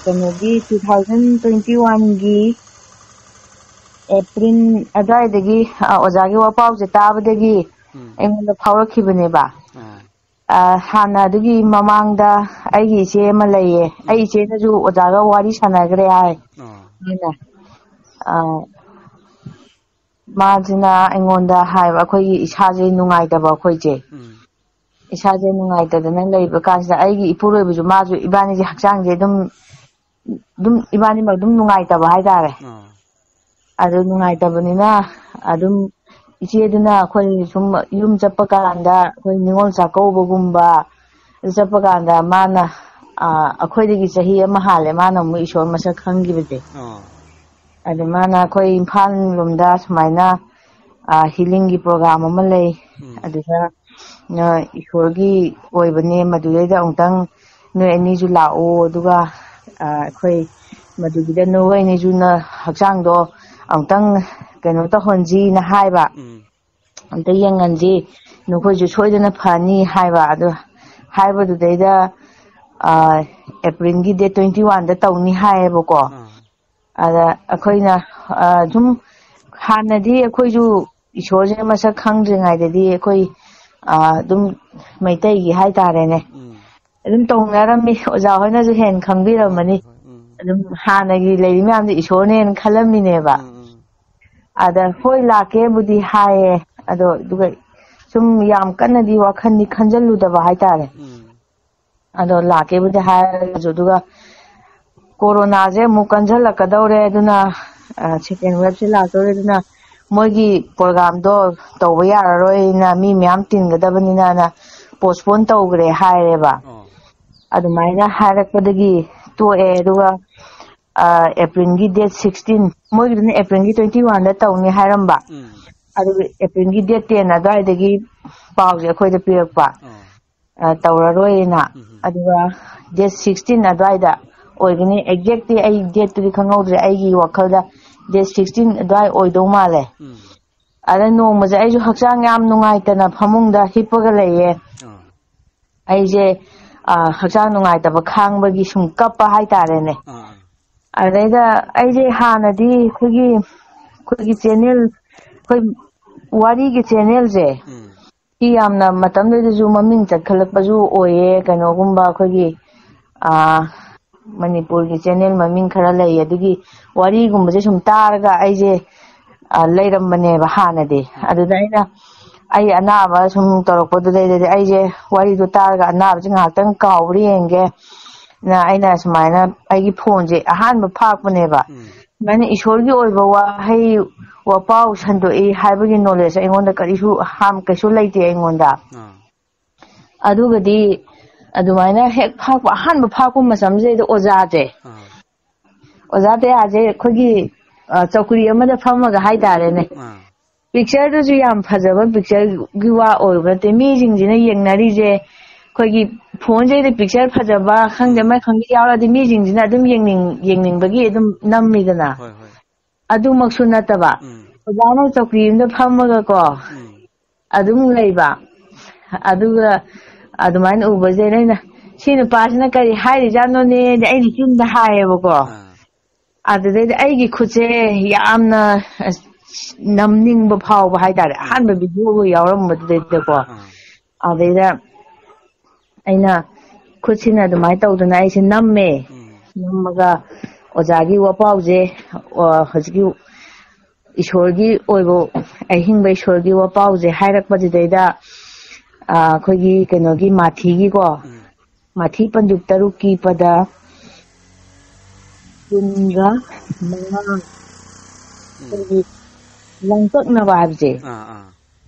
ꯀꯩꯅꯣꯒꯤ 2021ꯒꯤ ꯑꯦꯄ꯭ꯔꯤꯜ ꯑꯗꯨꯋꯥꯏꯗꯒꯤ ꯑꯣꯖꯥꯒꯤ ꯋꯥꯄꯥꯎꯁꯦ ꯇꯥꯕꯗꯒꯤ ꯑꯩꯉꯣꯟꯗ ꯐꯥꯎꯔꯛꯈꯤꯕꯅꯦꯕ ꯍꯥꯟꯅ ꯑꯗꯨꯒꯤ ꯃꯃꯥꯡꯗ ꯑꯩꯒꯤ ꯏꯆꯦ ꯑꯃ ꯂꯩꯌꯦ ꯑꯩ ꯏꯆꯦꯅꯁꯨ ꯑꯣꯖꯥꯒ ꯋꯥꯔꯤ ꯁꯥꯟꯅꯈ꯭ꯔꯦ ꯍꯥꯏ ꯃꯥꯁꯤꯅ ꯑꯩꯉꯣꯟꯗ ꯍꯥꯏꯕ ꯑꯩꯈꯣꯏꯒꯤ ꯏꯁꯥꯁꯦ ꯅꯨꯡꯉꯥꯏꯇꯕ ꯑꯩꯈꯣꯏꯁꯦ ꯏꯁꯥꯁꯦ ꯅꯨꯡꯉꯥꯏꯇꯗꯅ ꯂꯩꯕ ꯀꯥꯟꯁꯤꯗ ꯑꯩꯒꯤ ꯏꯄꯨꯔꯣꯏꯕꯁꯨ ꯃꯥꯁꯨ ꯏꯕꯥꯅꯤꯁꯦ ꯍꯛꯆꯥꯡꯁꯦ ꯑꯗꯨꯝ ꯏꯕꯥꯅꯤꯃꯛ ꯑꯗꯨꯝ ꯅꯨꯡꯉꯥꯏꯇꯕ ꯍꯥꯏꯇꯥꯔꯦ ꯑꯗꯨ ꯅꯨꯡꯉꯥꯏꯇꯕꯅꯤ나 ꯑꯗꯨꯝ ꯏꯆꯦꯗꯨꯅ ꯑꯩꯈꯣꯏ ꯁꯨꯝ ꯌꯨꯝ ꯆꯠꯄ ꯀꯥꯟꯗ ꯑꯩꯈꯣꯏ ꯅꯤꯉꯣꯜ ꯆꯥꯛꯀꯧꯕꯒꯨꯝꯕ ꯑꯗꯨ ꯆꯠꯄ ꯀꯥꯟꯗ ꯃꯥꯅ ꯑꯩꯈꯣꯏꯗꯒꯤ ꯆꯍꯤ ꯑꯃ ꯍꯥꯜꯂꯦ ꯃꯥꯅ ꯑꯃꯨꯛ ꯏꯁꯣꯔ ꯃꯁꯛ ꯈꯪꯈꯤꯕꯁꯦ ꯑꯗꯨ ꯃꯥꯅ ꯑꯩꯈꯣꯏ ꯏꯝꯐꯥꯜ ꯂꯣꯝꯗ ꯁꯨꯃꯥꯏꯅ ꯍꯤꯂꯤꯡꯒꯤ ꯄ꯭ꯔꯣꯒ꯭ꯔꯥꯝ ꯑꯃ ꯂꯩ ꯑꯗꯨꯗ ꯏꯁꯣꯔꯒꯤ ꯑꯣꯏꯕꯅꯦ ꯃꯗꯨꯗꯩꯗ ꯑꯃꯨꯛꯇꯪ ꯅꯣꯏ ꯑꯅꯤꯁꯨ ꯂꯥꯛꯑꯣ ꯑꯗꯨꯒ ꯑꯩꯈꯣꯏ ꯃꯗꯨꯒꯤꯗ ꯅꯣꯏ ꯑꯅꯤꯁꯨꯅ ꯍꯛꯆꯥꯡꯗꯣ ꯑꯃꯨꯛꯇꯪ ꯀꯩꯅꯣ ꯇꯧꯍꯟꯁꯤꯅ ꯍꯥꯏꯕ ꯑꯝꯇ ꯌꯦꯡꯍꯟꯁꯤ ꯅꯈꯣꯏꯁꯨ ꯁꯣꯏꯗꯅ ꯐꯅꯤ ꯍꯥꯏꯕ ꯑꯗꯨ ꯍꯥꯏꯕꯗꯨꯗꯩꯗ ꯑꯦꯄ꯭ꯔꯤꯜꯒꯤ ꯗꯦꯠ 21ꯗ ꯇꯧꯅꯤ ꯍꯥꯏꯌꯦꯕꯀோ ꯑꯗ ꯑꯩꯈꯣꯏꯅ ꯁꯨꯝ ꯍꯥꯟꯅꯗꯤ ꯑꯩꯈꯣꯏꯁꯨ ꯏꯁꯣꯔꯁꯦ ꯃꯁꯛ ꯈꯪꯗ꯭ꯔꯤꯉꯩꯗꯗꯤ ꯑꯩꯈꯣꯏ ꯑꯗꯨꯝ ꯃꯩꯇꯩꯒꯤ ꯍꯥꯏꯇꯥꯔꯦꯅꯦ ꯑꯗꯨꯝ ꯇꯧꯅꯔꯝꯃꯤ ꯑꯣꯖꯥ ꯍꯣꯏꯅꯁꯨ ꯍꯦꯟꯅ ꯈꯪꯕꯤꯔꯝꯃꯅꯤ ꯑꯗꯨꯝ ꯍꯥꯟꯅꯒꯤ ꯂꯩꯔꯤ ꯃꯌꯥꯝꯗꯣ ꯏꯁꯣꯔꯅꯦꯅ ꯈꯜꯂꯝꯃꯤꯅꯦꯕ ꯑꯗ ꯍꯣꯏ ꯂꯥꯛꯀꯦꯕꯨꯗꯤ ꯍꯥꯏꯌꯦ ꯑꯗꯣ ꯑꯗꯨꯒ ꯁꯨꯝ ꯌꯥꯝ ꯀꯟꯅꯗꯤ ꯋꯥꯈꯜꯗꯤ ꯈꯟꯖꯜꯂꯨꯗꯕ ꯍꯥꯏꯇꯥꯔꯦ ꯑꯗꯣ ꯂꯥꯛꯀꯦꯕꯨꯗꯤ ꯍꯥꯏꯔꯁꯨ ꯑꯗꯨꯒ ꯀꯣꯔꯣꯅꯥꯁꯦ ꯑꯃꯨꯛ ꯀꯟꯓꯜꯂꯛꯀꯗꯧꯔꯦ ꯑꯗꯨꯅ ꯁꯦꯀꯦꯟ ꯋꯦꯕꯁꯦ ꯂꯥꯛꯇꯧꯔꯦ ꯑꯗꯨꯅ ꯃꯣꯏꯒꯤ ꯄ꯭ꯔꯣꯒꯥꯝꯗꯣ ꯇꯧꯕ ꯌꯥꯔꯔꯣꯏꯅ ꯃꯤ ꯃꯌꯥꯝ ꯇꯤꯟꯒꯗꯕꯅꯤꯅꯅ ꯄꯣꯁꯄꯣꯟ ꯇꯧꯈ꯭ꯔꯦ ꯍꯥꯏꯔꯦꯕ ꯑꯗꯨꯃꯥꯏꯅ ꯍꯥꯏꯔꯛꯄꯗꯒꯤ ꯇꯣꯛꯑꯦ ꯑꯗꯨꯒ ꯑꯦꯄ꯭ꯔꯤꯜꯒꯤ ꯗꯦꯠ 16 ꯃꯣꯏꯒꯤꯗꯨꯅ ꯑꯦꯄ꯭ꯔꯤꯜꯒꯤ 21ꯗ ꯇꯧꯅꯤ ꯍꯥꯏꯔꯝꯕ ꯑꯗꯨꯒ ꯑꯦꯄ꯭ꯔꯤꯜꯒꯤ ꯗꯦꯠ 10 ꯑꯗꯨꯋꯥꯏꯗꯒꯤ ꯄꯥꯎꯁꯦ ꯑꯩꯈꯣꯏꯗ ꯄꯤꯔꯛꯄ ꯇꯧꯔꯔꯣꯏꯅ ꯑꯗꯨꯒ ꯗꯦꯠ 16 ꯑꯗꯨꯋꯥꯏꯗ ꯑꯣꯏꯒꯅꯤ ꯑꯦꯛꯖꯦꯛꯇꯤ ꯑꯩ ꯗꯦꯠꯇꯨꯗꯤ ꯈꯪꯍꯧꯗ꯭ꯔꯦ ꯑꯩꯒꯤ ꯋꯥꯈꯜꯗ ꯗꯦꯠ 16 ꯑꯗꯨꯋꯥꯏ ꯑꯣꯏꯗꯧ ꯃꯥꯜꯂꯦ ꯑꯗ ꯅꯣꯡꯃꯁꯦ ꯑꯩꯁꯨ ꯍꯛꯆꯥꯡ ꯌꯥꯝ ꯅꯨꯡꯉꯥꯏꯇꯅ ꯐꯃꯨꯡꯗ ꯍꯤꯞꯄꯒ ꯂꯩꯌꯦ ꯑꯩꯁꯦ ꯍꯛꯆꯥꯡ ꯅꯨꯡꯉꯥꯏꯇꯕ ꯈꯥꯡꯕꯒꯤ ꯁꯨꯝ ꯀꯞꯄ ꯍꯥꯏꯇꯥꯔꯦꯅꯦ ꯑꯗꯩꯗ ꯑꯩꯁꯦ ꯍꯥꯟꯅꯗꯤ ꯑꯩꯈꯣꯏꯒꯤ ꯆꯦꯅꯦꯜ ꯑꯩꯈꯣꯏ ꯋꯥꯔꯤꯒꯤ ꯆꯦꯅꯦꯜꯁꯦ ꯁꯤ ꯌꯥꯝꯅ ꯃꯇꯝꯗꯨꯗꯁꯨ ꯃꯃꯤꯡ ꯆꯠꯈꯠꯂꯛꯄꯁꯨ ꯑꯣꯏꯌꯦ ꯀꯩꯅꯣꯒꯨꯝꯕ ꯑꯩꯈꯣꯏꯒꯤ ꯃꯅꯤꯄꯨꯔꯒꯤ ꯆꯦꯅꯦꯜ ꯃꯃꯤꯡ ꯈꯔ ꯂꯩ ꯑꯗꯨꯒꯤ ꯋꯥꯔꯤꯒꯨꯝꯕꯁꯦ ꯁꯨꯝ ꯇꯥꯔꯒ ꯑꯩꯁꯦ ꯂꯩꯔꯝꯕꯅꯦꯕ ꯍꯥꯟꯅꯗꯤ ꯑꯗꯨꯗ ꯑꯩ ꯑꯅꯥꯕ ꯁꯨꯝ ꯇꯧꯔꯛꯄꯗꯨꯗꯩꯗꯗꯤ ꯑꯩꯁꯦ ꯋꯥꯔꯤꯗꯣ ꯇꯥꯔꯒ ꯑꯅꯥꯕꯁꯦ ꯉꯥꯏꯍꯥꯛꯇꯪ ꯀꯥꯎꯕ꯭ꯔꯥ ꯌꯦꯡꯒꯦ ꯑꯩꯅ ꯁꯨꯃꯥꯏꯅ ꯑꯩꯒꯤ ꯐꯣꯟꯁꯦ ꯑꯍꯥꯟꯕ ꯐꯥꯛꯄꯅꯦꯕ ꯁꯨꯃꯥꯏꯅ ꯏꯁꯣꯔꯒꯤ ꯑꯣꯏꯕ ꯋꯥꯍꯩ ꯋꯥꯄꯥꯎ ꯁꯟꯗꯣꯛꯏ ꯍꯥꯏꯕꯒꯤ ꯅꯣꯂꯦꯖ ꯑꯩꯉꯣꯟꯗ ꯀꯩꯁꯨ ꯂꯩꯇꯦ ꯑꯩꯉꯣꯟꯗ ꯑꯗꯨꯒꯗꯤ ꯑꯗꯨꯃꯥꯏꯅ ꯍꯦꯛ ꯐꯥꯛꯄ ꯑꯍꯥꯟꯕ ꯐꯥꯛꯄ ꯃꯇꯝꯁꯤꯗꯩꯗ ꯑꯣꯖꯥ ꯗꯌꯥꯁꯦ ꯑꯩꯈꯣꯏꯒꯤ ꯆꯧꯀ꯭ꯔꯤ ꯑꯃꯗ ꯐꯝꯃꯒ ꯍꯥꯏꯇꯥꯔꯦꯅꯦ ꯄꯤꯛꯆꯔꯗꯨꯁꯨ ꯌꯥꯝ ꯐꯖꯕ ꯄꯤꯛꯆꯔꯒꯤ ꯋꯥ ꯑꯣꯏꯕ ꯅꯠꯇꯦ ꯃꯤꯁꯤꯡꯁꯤꯅ ꯌꯦꯡꯅꯔꯤꯁꯦ ꯑꯩꯈꯣꯏꯒꯤ ꯐꯣꯟꯁꯤꯗ ꯄꯤꯛꯆꯔ ꯐꯖꯕ ꯈꯪꯗꯦ ꯑꯃ ꯈꯪꯗꯦ ꯌꯥꯎꯔꯗꯤ ꯃꯤꯁꯤꯡꯁꯤꯅ ꯑꯗꯨꯝ ꯌꯦꯡꯅꯤꯡꯕꯒꯤ ꯑꯗꯨꯝ ꯅꯝꯃꯤꯗꯅ ꯑꯗꯨꯃꯛꯁꯨ ꯅꯠꯇꯕ ꯑꯣꯖꯥꯅ ꯆꯧꯀ꯭ꯔꯤ ꯑꯃꯗ ꯐꯝꯃꯒꯀꯣ ꯑꯗꯨꯝ ꯂꯩꯕ ꯑꯗꯨꯒ ꯑꯗꯨꯃꯥꯏꯅ ꯎꯕꯁꯦ ꯑꯩꯅ ꯁꯤ ꯅꯨꯄꯥꯁꯤꯅ ꯀꯔꯤ ꯍꯥꯏꯔꯤꯖꯥꯠꯅꯣꯅꯦꯗꯤ ꯑꯩꯅ ꯆꯤꯟꯗ ꯍꯥꯏꯌꯦꯕꯀꯣ ꯑꯗꯨꯗꯩꯗꯤ ꯑꯩꯒꯤ ꯈꯨꯠꯁꯦ ꯌꯥꯝꯅ ꯅꯝꯅꯤꯡꯕ ꯐꯥꯎꯕ ꯍꯥꯏꯇꯥꯔꯦ ꯑꯍꯥꯟꯕ ꯚꯤꯗꯤꯑꯣ ꯌꯥꯎꯔꯝꯕꯗꯨꯗꯩꯗꯀꯣ ꯑꯗꯩꯗ ꯑꯩꯅ ꯈꯨꯠꯁꯤꯅ ꯑꯗꯨꯃꯥꯏꯅ ꯇꯧꯗꯅ ꯑꯩꯁꯦ ꯅꯝꯃꯒ ꯑꯣꯖꯥꯒꯤ ꯋꯥꯄꯥꯎꯁꯦ ꯍꯧꯖꯤꯛꯀꯤ ꯏꯁꯣꯔꯒꯤ ꯑꯣꯏꯕ ꯑꯍꯤꯡꯕ ꯏꯁꯣꯔꯒꯤ ꯋꯥꯄꯥꯎꯁꯦ ꯍꯥꯏꯔꯛꯄꯁꯤꯗꯩꯗ ꯑꯩꯈꯣꯏꯒꯤ ꯀꯩꯅꯣꯒꯤ ꯃꯥꯊꯤꯒꯤꯀꯣ ꯃꯥꯊꯤ ꯄꯟꯗꯨꯞ 6ꯀꯤ ꯄꯗ 15 ꯑꯩꯈꯣꯏꯒꯤ ꯂꯥꯡꯇꯛꯅꯕ ꯍꯥꯏꯕꯁꯦ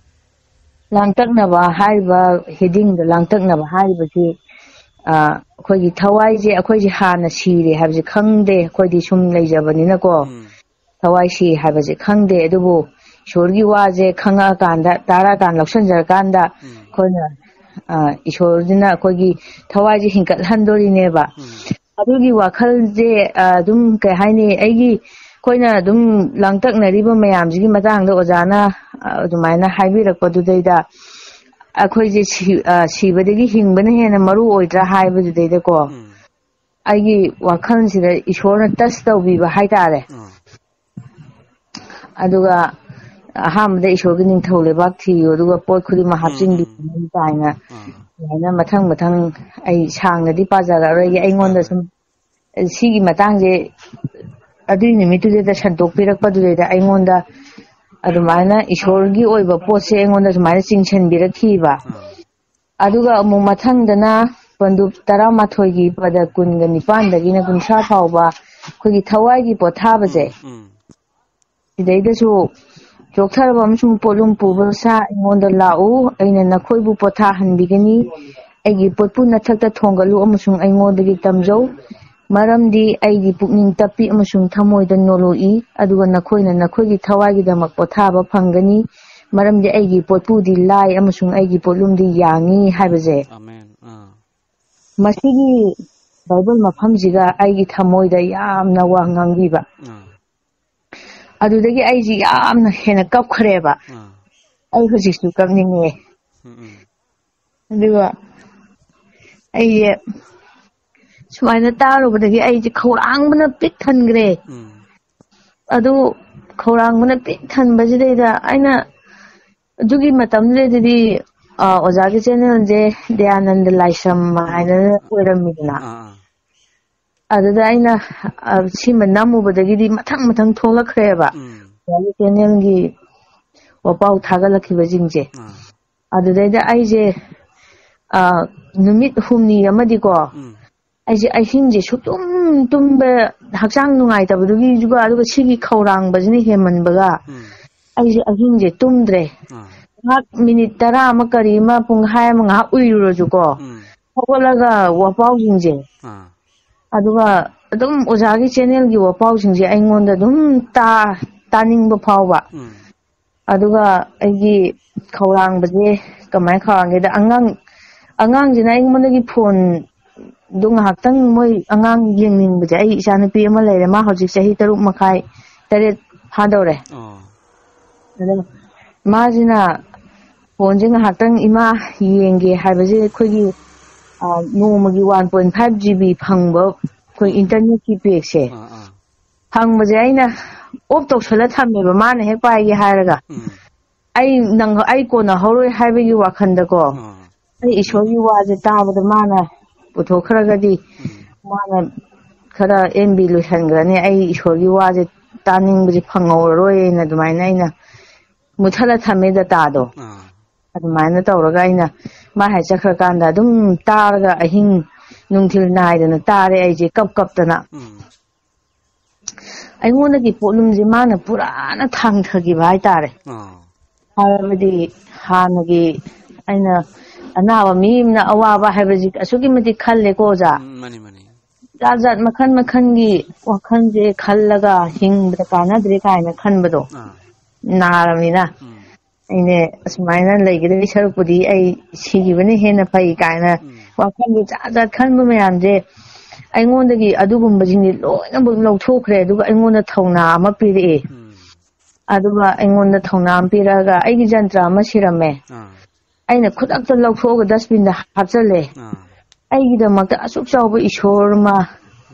ꯂꯥꯡꯇꯛꯅꯕ ꯍꯥꯏꯔꯤꯕ ꯍꯦꯗꯤꯡꯗ ꯂꯥꯡꯇꯛꯅꯕ ꯍꯥꯏꯔꯤꯕꯁꯤ ꯑꯩꯈꯣꯏꯒꯤ ꯊꯋꯥꯏꯁꯦ ꯑꯩꯈꯣꯏꯁꯦ ꯍꯥꯟꯅ ꯁꯤꯔꯦ ꯍꯥꯏꯕꯁꯦ ꯈꯪꯗꯦ ꯑꯩꯈꯣꯏꯗꯤ ꯁꯨꯝ ꯂꯩꯖꯕꯅꯤꯅꯀꯣ ꯊꯋꯥꯏ ꯁꯤ ꯍꯥꯏꯕꯁꯦ ꯈꯪꯗꯦ ꯑꯗꯨꯕꯨ ꯏꯁꯣꯔꯒꯤ ꯋꯥꯁꯦ ꯈꯪꯉꯛꯑꯀꯥꯟꯗ ꯇꯥꯔꯛꯑꯀꯥꯟꯗ ꯂꯧꯁꯟꯖꯔꯀꯥꯟꯗ ꯑꯩꯈꯣꯏꯅ ꯏꯁꯣꯔꯁꯤꯅ ꯑꯩꯈꯣꯏꯒꯤ ꯊꯋꯥꯏꯁꯦ ꯍꯤꯡꯀꯠꯍꯟꯗꯣꯔꯤꯅꯦꯕ ꯑꯗꯨꯒꯤ ꯋꯥꯈꯜꯁꯦ ꯑꯗꯨꯝ ꯀꯩ ꯍꯥꯏꯅꯤ ꯑꯩꯈꯣꯏꯅ ꯑꯗꯨꯝ ꯂꯥꯡꯇꯛꯅꯔꯤꯕ ꯃꯌꯥꯝꯁꯤꯒꯤ ꯃꯇꯥꯡꯗ ꯑꯣꯖꯥꯅ ꯑꯗꯨꯃꯥꯏꯅ ꯍꯥꯏꯕꯤꯔꯛꯄꯗꯨꯗꯩꯗ ꯑꯩꯈꯣꯏꯁꯦ ꯁꯤꯕꯗꯒꯤ ꯍꯤꯡꯕꯅ ꯍꯦꯟꯅ ꯃꯔꯨ ꯑꯣꯏꯗ꯭ꯔꯥ ꯍꯥꯏꯕꯗꯨꯗꯩꯗꯀꯣ ꯑꯩꯒꯤ ꯋꯥꯈꯜꯁꯤꯗ ꯏꯁꯣꯔꯅ ꯇꯁ ꯇꯧꯕꯤꯕ ꯍꯥꯏꯇꯥꯔꯦ ꯑꯗꯨꯒ ꯑꯍꯥꯟꯕꯗ ꯏꯁꯣꯔꯒꯤ ꯅꯤꯡꯊꯧ ꯂꯩꯕꯥꯛ ꯊꯤꯌꯨ ꯑꯗꯨꯒ ꯄꯣꯠ ꯈꯨꯗꯤꯡꯃꯛ ꯍꯥꯞꯆꯤꯟꯕꯤꯌꯨ ꯀꯥꯏꯅ ꯑꯗꯨꯃꯥꯏꯅ ꯃꯊꯪ ꯑꯩ ꯁꯥꯡꯅꯗꯤ ꯄꯥꯖꯔꯛꯑꯔꯣꯏꯒꯦ ꯑꯩꯉꯣꯟꯗ ꯁꯨꯝ ꯁꯤꯒꯤ ꯃꯇꯥꯡꯁꯦ ꯑꯗꯨꯒꯤ ꯅꯨꯃꯤꯠꯇꯨꯗꯩꯗ ꯁꯟꯇꯣꯛꯄꯤꯔꯛꯄꯗꯨꯗꯩꯗ ꯑꯩꯉꯣꯟꯗ ꯑꯗꯨꯃꯥꯏꯅ ꯏꯁꯣꯔꯒꯤ ꯑꯣꯏꯕ ꯄꯣꯠꯁꯦ ꯑꯩꯉꯣꯟꯗ ꯁꯨꯃꯥꯏꯅ ꯆꯤꯡꯁꯤꯟꯕꯤꯔꯛꯈꯤꯕ ꯑꯗꯨꯒ ꯑꯃꯨꯛ ꯃꯊꯪꯗꯅ ꯄꯟꯗꯨꯞ 12ꯒꯤ ꯄꯗ 19ꯗꯒꯤꯅ 30 ꯐꯥꯎꯕ ꯑꯩꯈꯣꯏꯒꯤ ꯊꯋꯥꯏꯒꯤ ꯄꯣꯊꯥꯕꯁꯦ ꯁꯤꯗꯩꯗꯁꯨ ꯆꯣꯛꯊꯔꯕ ꯑꯃꯁꯨꯡ ꯄꯣꯠꯂꯨꯝ ꯄꯨꯕ ꯁꯥ ꯑꯩꯉꯣꯟꯗ ꯂꯥꯛꯎ ꯑꯩꯅ ꯅꯈꯣꯏꯕꯨ ꯄꯣꯊꯥꯍꯟꯕꯤꯒꯅꯤ ꯑꯩꯒꯤ ꯄꯣꯠꯄꯨ ꯅꯊꯛꯇ ꯊꯣꯡꯒꯠꯂꯨ ꯑꯃꯁꯨꯡ ꯑꯩꯉꯣꯟꯗꯒꯤ ꯇꯝꯖꯧ ꯃꯔꯝꯗꯤ ꯑꯩꯒꯤ ꯄꯨꯛꯅꯤꯡ ꯇꯞꯄꯤ ꯑꯃꯁꯨꯡ ꯊꯃꯣꯏꯗ ꯅꯣꯂꯣꯛꯏ ꯑꯗꯨꯒ ꯅꯈꯣꯏꯅ ꯅꯈꯣꯏꯒꯤ ꯊꯋꯥꯏꯒꯤꯗꯃꯛ ꯄꯣꯊꯥꯕ ꯐꯪꯒꯅꯤ ꯃꯔꯝꯗꯤ ꯑꯩꯒꯤ ꯄꯣꯠꯄꯨꯗꯤ ꯂꯥꯏ ꯑꯃꯁꯨꯡ ꯑꯩꯒꯤ ꯄꯣꯠꯂꯨꯝꯗꯤ ꯌꯥꯡꯉꯤ ꯍꯥꯏꯕꯁꯦ ꯃꯁꯤꯒꯤ ꯕꯥꯏꯕꯜ ꯃꯐꯝꯁꯤꯒ ꯑꯩꯒꯤ ꯊꯃꯣꯏꯗ ꯌꯥꯝꯅ ꯋꯥ ꯉꯥꯡꯕꯤꯕ ꯑꯗꯨꯗꯒꯤ ꯑꯩꯁꯤ ꯌꯥꯝꯅ ꯍꯦꯟꯅ ꯀꯞꯈ꯭ꯔꯦꯕ ꯑꯩ ꯍꯧꯖꯤꯛꯁꯨ ꯀꯞꯅꯤꯡꯉꯦ ꯑꯗꯨꯒ ꯑꯩꯁꯦ ꯁꯨꯃꯥꯏꯅ ꯇꯥꯔꯨꯕꯗꯒꯤ ꯑꯩꯁꯦ ꯈꯧꯔꯥꯡꯕꯅ ꯄꯤꯛ ꯊꯟꯈ꯭ꯔꯦ ꯑꯗꯨ ꯈꯧꯔꯥꯡꯕꯅ ꯄꯤꯛ ꯊꯟꯕꯁꯤꯗꯩꯗ ꯑꯩꯅ ꯑꯗꯨꯒꯤ ꯃꯇꯝꯗꯨꯗꯗꯤ ꯑꯣꯖꯥꯒꯤ ꯆꯦꯅꯦꯜꯁꯦ ꯗꯌꯥꯅꯟꯗ ꯂꯥꯏꯁ꯭ꯔꯝ ꯍꯥꯏꯗꯅ ꯑꯣꯏꯔꯝꯃꯤꯗꯅ ꯑꯗꯨꯗ ꯑꯩꯅ ꯁꯤꯃ ꯅꯝꯃꯨꯕꯗꯒꯤꯗꯤ ꯃꯊꯪ ꯊꯣꯛꯂꯛꯈ꯭ꯔꯦꯕ ꯑꯣꯖꯥꯒꯤ ꯆꯦꯅꯦꯜꯒꯤ ꯋꯥꯄꯥꯎ ꯊꯥꯒꯠꯂꯛꯈꯤꯕꯁꯤꯡꯁꯦ ꯑꯗꯨꯗꯩꯗ ꯑꯩꯁꯦ ꯅꯨꯃꯤꯠ 6 ꯑꯃꯗꯤꯀꯣ ꯑꯩꯁꯦ ꯑꯍꯤꯡꯁꯦ ꯁꯨꯛꯇꯨꯝ ꯇꯨꯝꯕ ꯍꯛꯆꯥꯡ ꯅꯨꯡꯉꯥꯏꯇꯕꯗꯨꯒꯤꯁꯨꯒ ꯑꯗꯨꯒ ꯁꯤꯒꯤ ꯈꯧꯔꯥꯡꯕꯁꯤꯅ ꯍꯦꯟꯃꯟꯕꯒ ꯑꯩꯁꯦ ꯑꯍꯤꯡꯁꯦ ꯇꯨꯝꯗ꯭ꯔꯦ ꯉꯥꯏꯍꯥꯛ ꯃꯤꯅꯤꯠ 10 ꯑꯃ ꯀꯔꯤ ꯑꯃ ꯄꯨꯡꯈꯥꯏ ꯑꯃ ꯉꯥꯏꯍꯥꯛ ꯎꯏꯔꯨꯔꯁꯨꯀꯣ ꯍꯧꯒꯠꯂꯒ ꯋꯥꯄꯥꯎꯁꯤꯡꯁꯦ ꯑꯗꯨꯒ ꯑꯗꯨꯝ ꯑꯣꯖꯥꯒꯤ ꯆꯦꯅꯦꯜꯒꯤ ꯋꯥꯄꯥꯎꯁꯤꯡꯁꯦ ꯑꯩꯉꯣꯟꯗ ꯑꯗꯨꯝ ꯇꯥꯅꯤꯡꯕ ꯐꯥꯎꯕ ꯑꯗꯨꯒ ꯑꯩꯒꯤ ꯈꯧꯔꯥꯡꯕꯁꯦ ꯀꯃꯥꯏꯅ ꯈꯧꯔꯥꯡꯒꯦꯗ ꯑꯉꯥꯡꯁꯤꯅ ꯑꯩꯉꯣꯟꯗꯒꯤ ꯐꯣꯟꯗꯣ ꯉꯥꯏꯍꯥꯛꯇꯪ ꯃꯣꯏ ꯑꯉꯥꯡ ꯌꯦꯡꯅꯤꯡꯕꯁꯦ ꯑꯩ ꯏꯆꯥꯅꯨꯄꯤ ꯑꯃ ꯂꯩꯔꯦ ꯃꯥ ꯍꯧꯖꯤꯛ ꯆꯍꯤ 3.5 8 ꯐꯥꯗꯧꯔꯦ ꯑꯗꯣ ꯃꯥꯁꯤꯅ ꯐꯣꯟꯁꯦ ꯉꯥꯏꯍꯥꯛꯇꯪ ꯏꯃꯥ ꯌꯦꯡꯒꯦ ꯍꯥꯏꯕꯁꯦ ꯑꯩꯈꯣꯏꯒꯤ ꯅꯣꯡꯃꯒꯤ 1.5 GB ꯐꯪꯕ ꯑꯩꯈꯣꯏ ꯏꯟꯇꯔꯅꯦꯠꯀꯤ ꯄꯦꯛꯁꯦ ꯐꯪꯕꯁꯦ ꯑꯩꯅ ꯑꯣꯐ ꯇꯧꯁꯜꯂ ꯊꯝꯃꯦꯕ ꯃꯥꯅ ꯍꯦꯛ ꯄꯥꯏꯒꯦ ꯍꯥꯏꯔꯒ ꯑꯩ ꯀꯣꯟꯅꯍꯧꯔꯣꯏ ꯍꯥꯏꯕꯒꯤ ꯋꯥꯈꯟꯗꯀꯣ ꯑꯩ ꯏꯁꯣꯔꯒꯤ ꯋꯥꯁꯦ ꯇꯥꯕꯗ ꯃꯥꯅ ꯄꯨꯊꯣꯛꯈ꯭ꯔꯒꯗꯤ ꯃꯥꯅ ꯈꯔ MB ꯂꯣꯏꯁꯟꯈ꯭ꯔꯅꯤ ꯑꯩ ꯏꯁꯣꯔꯒꯤ ꯋꯥꯁꯦ ꯇꯥꯅꯤꯡꯕꯁꯦ ꯐꯪꯍꯧꯔꯔꯣꯏꯅ ꯑꯗꯨꯃꯥꯏꯅ ꯑꯩꯅ ꯃꯨꯠꯊꯠꯂ ꯊꯝꯃꯦ ꯗꯇꯥꯗꯣ ꯑꯗꯨꯃꯥꯏꯅ ꯇꯧꯔꯒ ꯑꯩꯅ ꯃꯥ ꯍꯥꯏ ꯆꯠꯈ꯭ꯔꯀꯥꯟꯗ ꯑꯗꯨꯝ ꯇꯥꯔꯒ ꯑꯍꯤꯡ ꯅꯨꯡꯊꯤꯜ ꯅꯥꯏꯗꯅ ꯇꯥꯔꯦ ꯑꯩꯁꯦ ꯀꯞꯇꯅ ꯑꯩꯉꯣꯟꯗꯒꯤ ꯄꯣꯠꯂꯨꯝꯁꯦ ꯃꯥꯅ ꯄꯨꯔꯥꯅ ꯊꯥꯡꯊꯈꯤꯕ ꯍꯥꯏꯇꯥꯔꯦ ꯍꯥꯏꯕꯗꯤ ꯍꯥꯟꯅꯒꯤ ꯑꯩꯅ ꯑꯅꯥꯕ ꯃꯤ ꯑꯃꯅ ꯑꯋꯥꯕ ꯍꯥꯏꯕꯁꯤ ꯑꯁꯨꯛꯀꯤ ꯃꯇꯤꯛ ꯈꯜꯂꯦꯀꯣ ꯑꯣꯖꯥ ꯖꯥꯠ ꯃꯈꯜꯒꯤ ꯋꯥꯈꯜꯁꯦ ꯈꯜꯂꯒ ꯍꯤꯡꯕꯗ ꯀꯥꯟꯅꯗ꯭ꯔꯦ ꯀꯥꯏꯅ ꯈꯟꯕꯗꯣ ꯅꯥꯔꯕꯅꯤꯅ ꯑꯩꯅꯦ ꯑꯁꯨꯃꯥꯏꯅ ꯂꯩꯒꯗꯕ ꯁꯔꯨꯛꯄꯨꯗꯤ ꯑꯩ සිꯈꯤꯕꯅ ꯍꯦꯟꯅ ꯐꯩ ꯀꯥꯏꯅ ꯋꯥꯈꯜꯁꯦ ꯖꯥꯠ ꯈꯟꯕ ꯃꯌꯥꯝꯁꯦ ꯑꯩꯉꯣꯟꯗꯒꯤ ꯑꯗꯨꯒꯨꯝꯕꯁꯤꯡꯁꯦ ꯂꯣꯏꯅꯃꯛ ꯂꯧꯊꯣꯛꯈ꯭ꯔꯦ ꯑꯗꯨꯒ ꯑꯩꯉꯣꯟꯗ ꯊꯧꯅꯥ ꯑꯃ ꯄꯤꯔꯛꯑꯦ ꯑꯗꯨꯒ ꯑꯩꯉꯣꯟꯗ ꯊꯧꯅꯥ ꯑꯃ ꯄꯤꯔꯛꯑꯒ ꯑꯩꯒꯤ ꯖꯟꯇ꯭ꯔ ꯑꯃ ꯁꯤꯔꯝꯃꯦ ꯑꯩꯅ ꯈꯨꯗꯛꯇ ꯂꯧꯊꯣꯛꯑꯒ ꯗꯁꯕꯤꯟꯗ ꯍꯥꯞꯆꯜꯂꯦ ꯑꯩꯒꯤꯗꯃꯛꯇ ꯑꯁꯨꯛ ꯆꯥꯎꯕ ꯏꯁꯣꯔ ꯑꯃ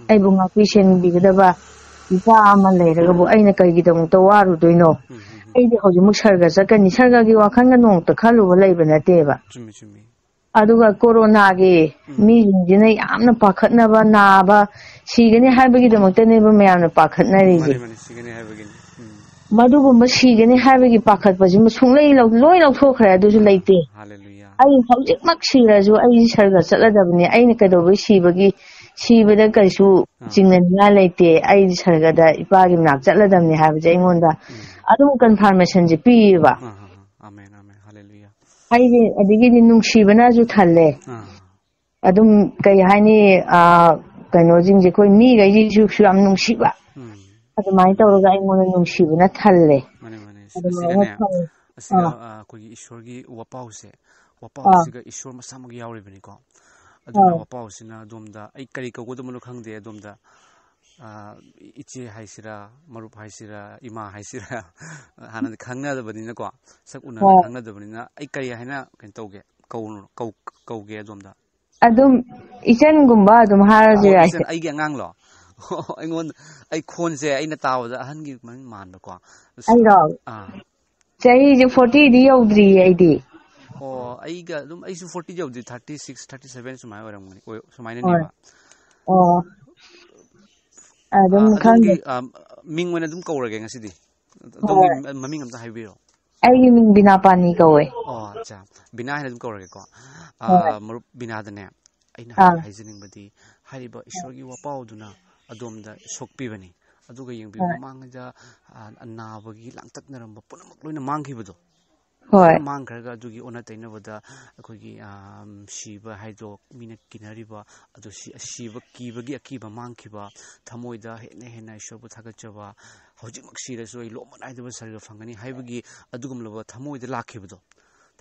ꯑꯩꯕꯨ ꯉꯥꯛꯄꯤ ꯁꯦꯟꯕꯤꯒꯗꯕ ꯏꯄꯥ ꯑꯃ ꯂꯩꯔꯒꯕꯨ ꯑꯩꯅ ꯀꯩꯒꯤꯗꯃꯛꯇ ꯋꯥꯔꯨꯗꯣꯏꯅꯣ ꯑꯩꯗꯤ ꯍꯧꯖꯤꯛꯃꯨꯛ ꯁꯔꯒ ꯆꯠꯀꯅꯤ ꯁꯔꯒꯒꯤ ꯋꯥꯈꯜꯒ ꯅꯣꯡꯃꯇ ꯈꯜꯂꯨꯕ ꯂꯩꯕ ꯅꯠꯇꯦꯕ ꯑꯗꯨꯒ ꯀꯣꯔꯣꯅꯥꯒꯤ ꯃꯤꯁꯤꯡꯁꯤꯅ ꯌꯥꯝꯅ ꯄꯥꯈꯠꯅꯕ ꯅꯥꯕ ꯁꯤꯒꯅꯤ ꯍꯥꯏꯕꯒꯤꯗꯃꯛꯇꯅꯦꯕ ꯃꯌꯥꯝꯅ ꯄꯥꯈꯠꯅꯔꯤꯁꯦ ꯃꯗꯨꯒꯨꯝꯕ ꯁꯤꯒꯅꯤ ꯍꯥꯏꯕꯒꯤ ꯄꯥꯈꯠꯄꯁꯤꯃ ꯂꯣꯏ ꯂꯧꯊꯣꯛꯈ꯭ꯔꯦ ꯑꯗꯨꯁꯨ ꯂꯩꯇꯦ ꯑꯩ ꯍꯧꯖꯤꯛꯃꯛ ꯁꯤꯔꯁꯨ ꯑꯩ ꯁꯔꯒ ꯆꯠꯂꯗꯕꯅꯤ ꯑꯩꯅ ꯀꯩꯗꯧꯕꯩ ꯁꯤꯕꯗ ꯀꯩꯁꯨ ꯆꯤꯡꯅꯅꯤꯡꯉꯥꯏ ꯂꯩꯇꯦ ꯑꯩ ꯁꯔꯒꯗ ꯏꯄꯥꯒꯤ ꯃꯅꯥꯛ ꯆꯠꯂꯗꯕꯅꯤ ꯍꯥꯏꯕꯁꯦ ꯑꯩꯉꯣꯟꯗ ꯑꯗꯨꯝ ꯀꯟꯐꯥꯔꯃꯦꯁꯟꯁꯦ ꯄꯤꯌꯦꯕ ꯑꯩꯁꯦ ꯑꯗꯒꯤꯗꯤ ꯅꯨꯡꯁꯤꯕꯅꯁꯨ ꯊꯜꯂꯦ ꯑꯗꯨꯝ ꯀꯩ ꯍꯥꯏꯅꯤ ꯀꯩꯅꯣꯁꯤꯡꯁꯦ ꯑꯩꯈꯣꯏ ꯃꯤꯈꯩꯁꯤꯁꯨ ꯌꯥꯝ ꯅꯨꯡꯁꯤꯕ ꯑꯗꯨꯃꯥꯏꯅ ꯇꯧꯔꯒ ꯑꯩꯉꯣꯟꯗ ꯅꯨꯡꯁꯤꯕꯅ ꯊꯜꯂꯦ ꯑꯗꯨꯃꯥꯏꯅ ꯊꯜꯂꯦ ꯑꯩꯈꯣꯏꯒꯤ ꯏꯁꯣꯔꯒꯤ ꯋꯥꯄꯥꯎꯁꯤꯒ ꯏꯁꯣꯔ ꯃꯁꯥꯃꯛ ꯌꯥꯎꯔꯤꯕꯅꯤꯀꯣ ꯑꯗꯨꯅ ꯋꯥꯄꯥꯎꯁꯤꯅ ꯑꯗꯣꯝꯗ ꯑꯩ ꯀꯔꯤ ꯀꯧꯒꯗꯕꯅꯣ ꯈꯪꯗꯦ ꯑꯗꯣꯝꯗ ꯏꯆꯦ ꯍꯥꯏꯁꯤꯔꯥ ꯃꯔꯨꯞ ꯍꯥꯏꯁꯤꯔꯥ ꯏꯃꯥ ꯍꯥꯏꯁꯤꯔꯥ ꯍꯥꯟꯅꯗꯤ ꯈꯪꯅꯗꯕꯅꯤꯅꯀꯣ ꯁꯛ ꯎꯅꯅ ꯈꯪꯅꯗꯕꯅꯤꯅ ꯑꯩ ꯀꯔꯤ ꯍꯥꯏꯅ ꯀꯩꯅꯣ ꯇꯧꯒꯦ ꯀꯧꯒꯦ ꯑꯗꯣꯝꯗ ꯑꯗꯨꯝ ꯏꯆꯟꯒꯨꯝꯕ ꯑꯗꯨꯝ ꯍꯥꯏꯔꯁꯨ ꯌꯥꯏ ꯏꯆꯟ ꯑꯩꯒꯤ ꯑꯉꯥꯡꯂꯣ ꯑꯩꯉꯣꯟꯗ ꯑꯩ ꯈꯣꯟꯁꯦ ꯑꯩꯅ ꯇꯥꯕꯗ ꯑꯍꯟꯒꯤ ꯃꯃꯤꯡ ꯃꯥꯟꯕꯀꯣ ꯑꯩꯔꯣ ꯆꯍꯤꯁꯦ 40ꯗꯤ ꯌꯧꯗ꯭ꯔꯤꯌꯦ ꯑꯩꯗꯤ ꯑꯩꯒ ꯑꯗꯨꯝ ꯑꯩꯁꯨ 40 ꯌꯧꯗ꯭ꯔꯤ 36 37 ꯁꯨꯃꯥꯏꯅ ꯑꯣꯏꯔꯝꯒꯅꯤ ꯍꯣꯏ ꯁꯨꯃꯥꯏꯅꯅꯦꯕ ꯑꯗꯨꯝ ꯑꯗꯣꯝꯒꯤ ꯈꯪꯗꯦ ꯃꯤꯡ ꯑꯣꯏꯅ ꯑꯗꯨꯝ ꯀꯧꯔꯒꯦ ꯉꯁꯤꯗꯤ ꯑꯗꯣꯝꯒꯤ ꯍꯣꯏ ꯃꯃꯤꯡ ꯑꯝꯇ ꯍꯥꯏꯕꯤꯔꯛꯑꯣ ꯑꯩꯒꯤ ꯃꯤꯡ ꯕꯤꯅꯥꯄꯥꯅꯤ ꯀꯧꯋꯦ ꯑꯠꯆꯥ ꯕꯤꯅꯥ ꯍꯥꯏꯅ ꯑꯗꯨꯝ ꯀꯧꯔꯒꯦꯀꯣ ꯍꯣꯏ ꯃꯔꯨꯞ ꯕꯤꯅꯥꯗꯅꯦ ꯑꯩꯅ ꯑꯥ ꯍꯥꯏꯖꯅꯤꯡꯕꯗꯤ ꯍꯥꯏꯔꯤꯕ ꯏꯁꯣꯔꯒꯤ ꯋꯥꯄꯥꯎꯗꯨꯅ ꯑꯗꯣꯝꯗ ꯁꯣꯛꯄꯤꯕꯅꯤ ꯑꯗꯨꯒ ꯌꯦꯡꯕꯤꯌꯨ ꯍꯣꯏ ꯃꯃꯥꯡꯉꯩꯗ ꯅꯥꯕꯒꯤ ꯂꯥꯡꯇꯛꯅꯔꯝꯕ ꯄꯨꯝꯅꯃꯛ ꯂꯣꯏꯅ ꯃꯥꯡꯈꯤꯕꯗꯣ ꯍꯣꯏ ꯂꯣꯏꯅ ꯃꯥꯡꯈ꯭ꯔꯒ ꯑꯗꯨꯒꯤ ꯑꯣꯟꯅ ꯇꯩꯅꯕꯗ ꯑꯩꯈꯣꯏꯒꯤ ꯁꯤꯕ ꯍꯥꯏꯗꯣ ꯃꯤꯅ ꯀꯤꯅꯔꯤꯕ ꯑꯗꯨ ꯁꯤꯕ ꯀꯤꯕꯒꯤ ꯑꯀꯤꯕ ꯃꯥꯡꯈꯤꯕ ꯊꯃꯣꯏꯗ ꯍꯦꯟꯅ ꯏꯁꯣꯔꯕꯨ ꯊꯥꯒꯠꯆꯕ ꯍꯧꯖꯤꯛꯃꯛ ꯁꯤꯔꯁꯨ ꯑꯩ ꯂꯣꯛꯕ ꯅꯥꯏꯗꯕ ꯁꯔꯤꯔ ꯐꯪꯒꯅꯤ ꯍꯥꯏꯕꯒꯤ ꯑꯗꯨꯒꯨꯝꯂꯕ ꯊꯃꯣꯏꯗ ꯂꯥꯛꯈꯤꯕꯗꯣ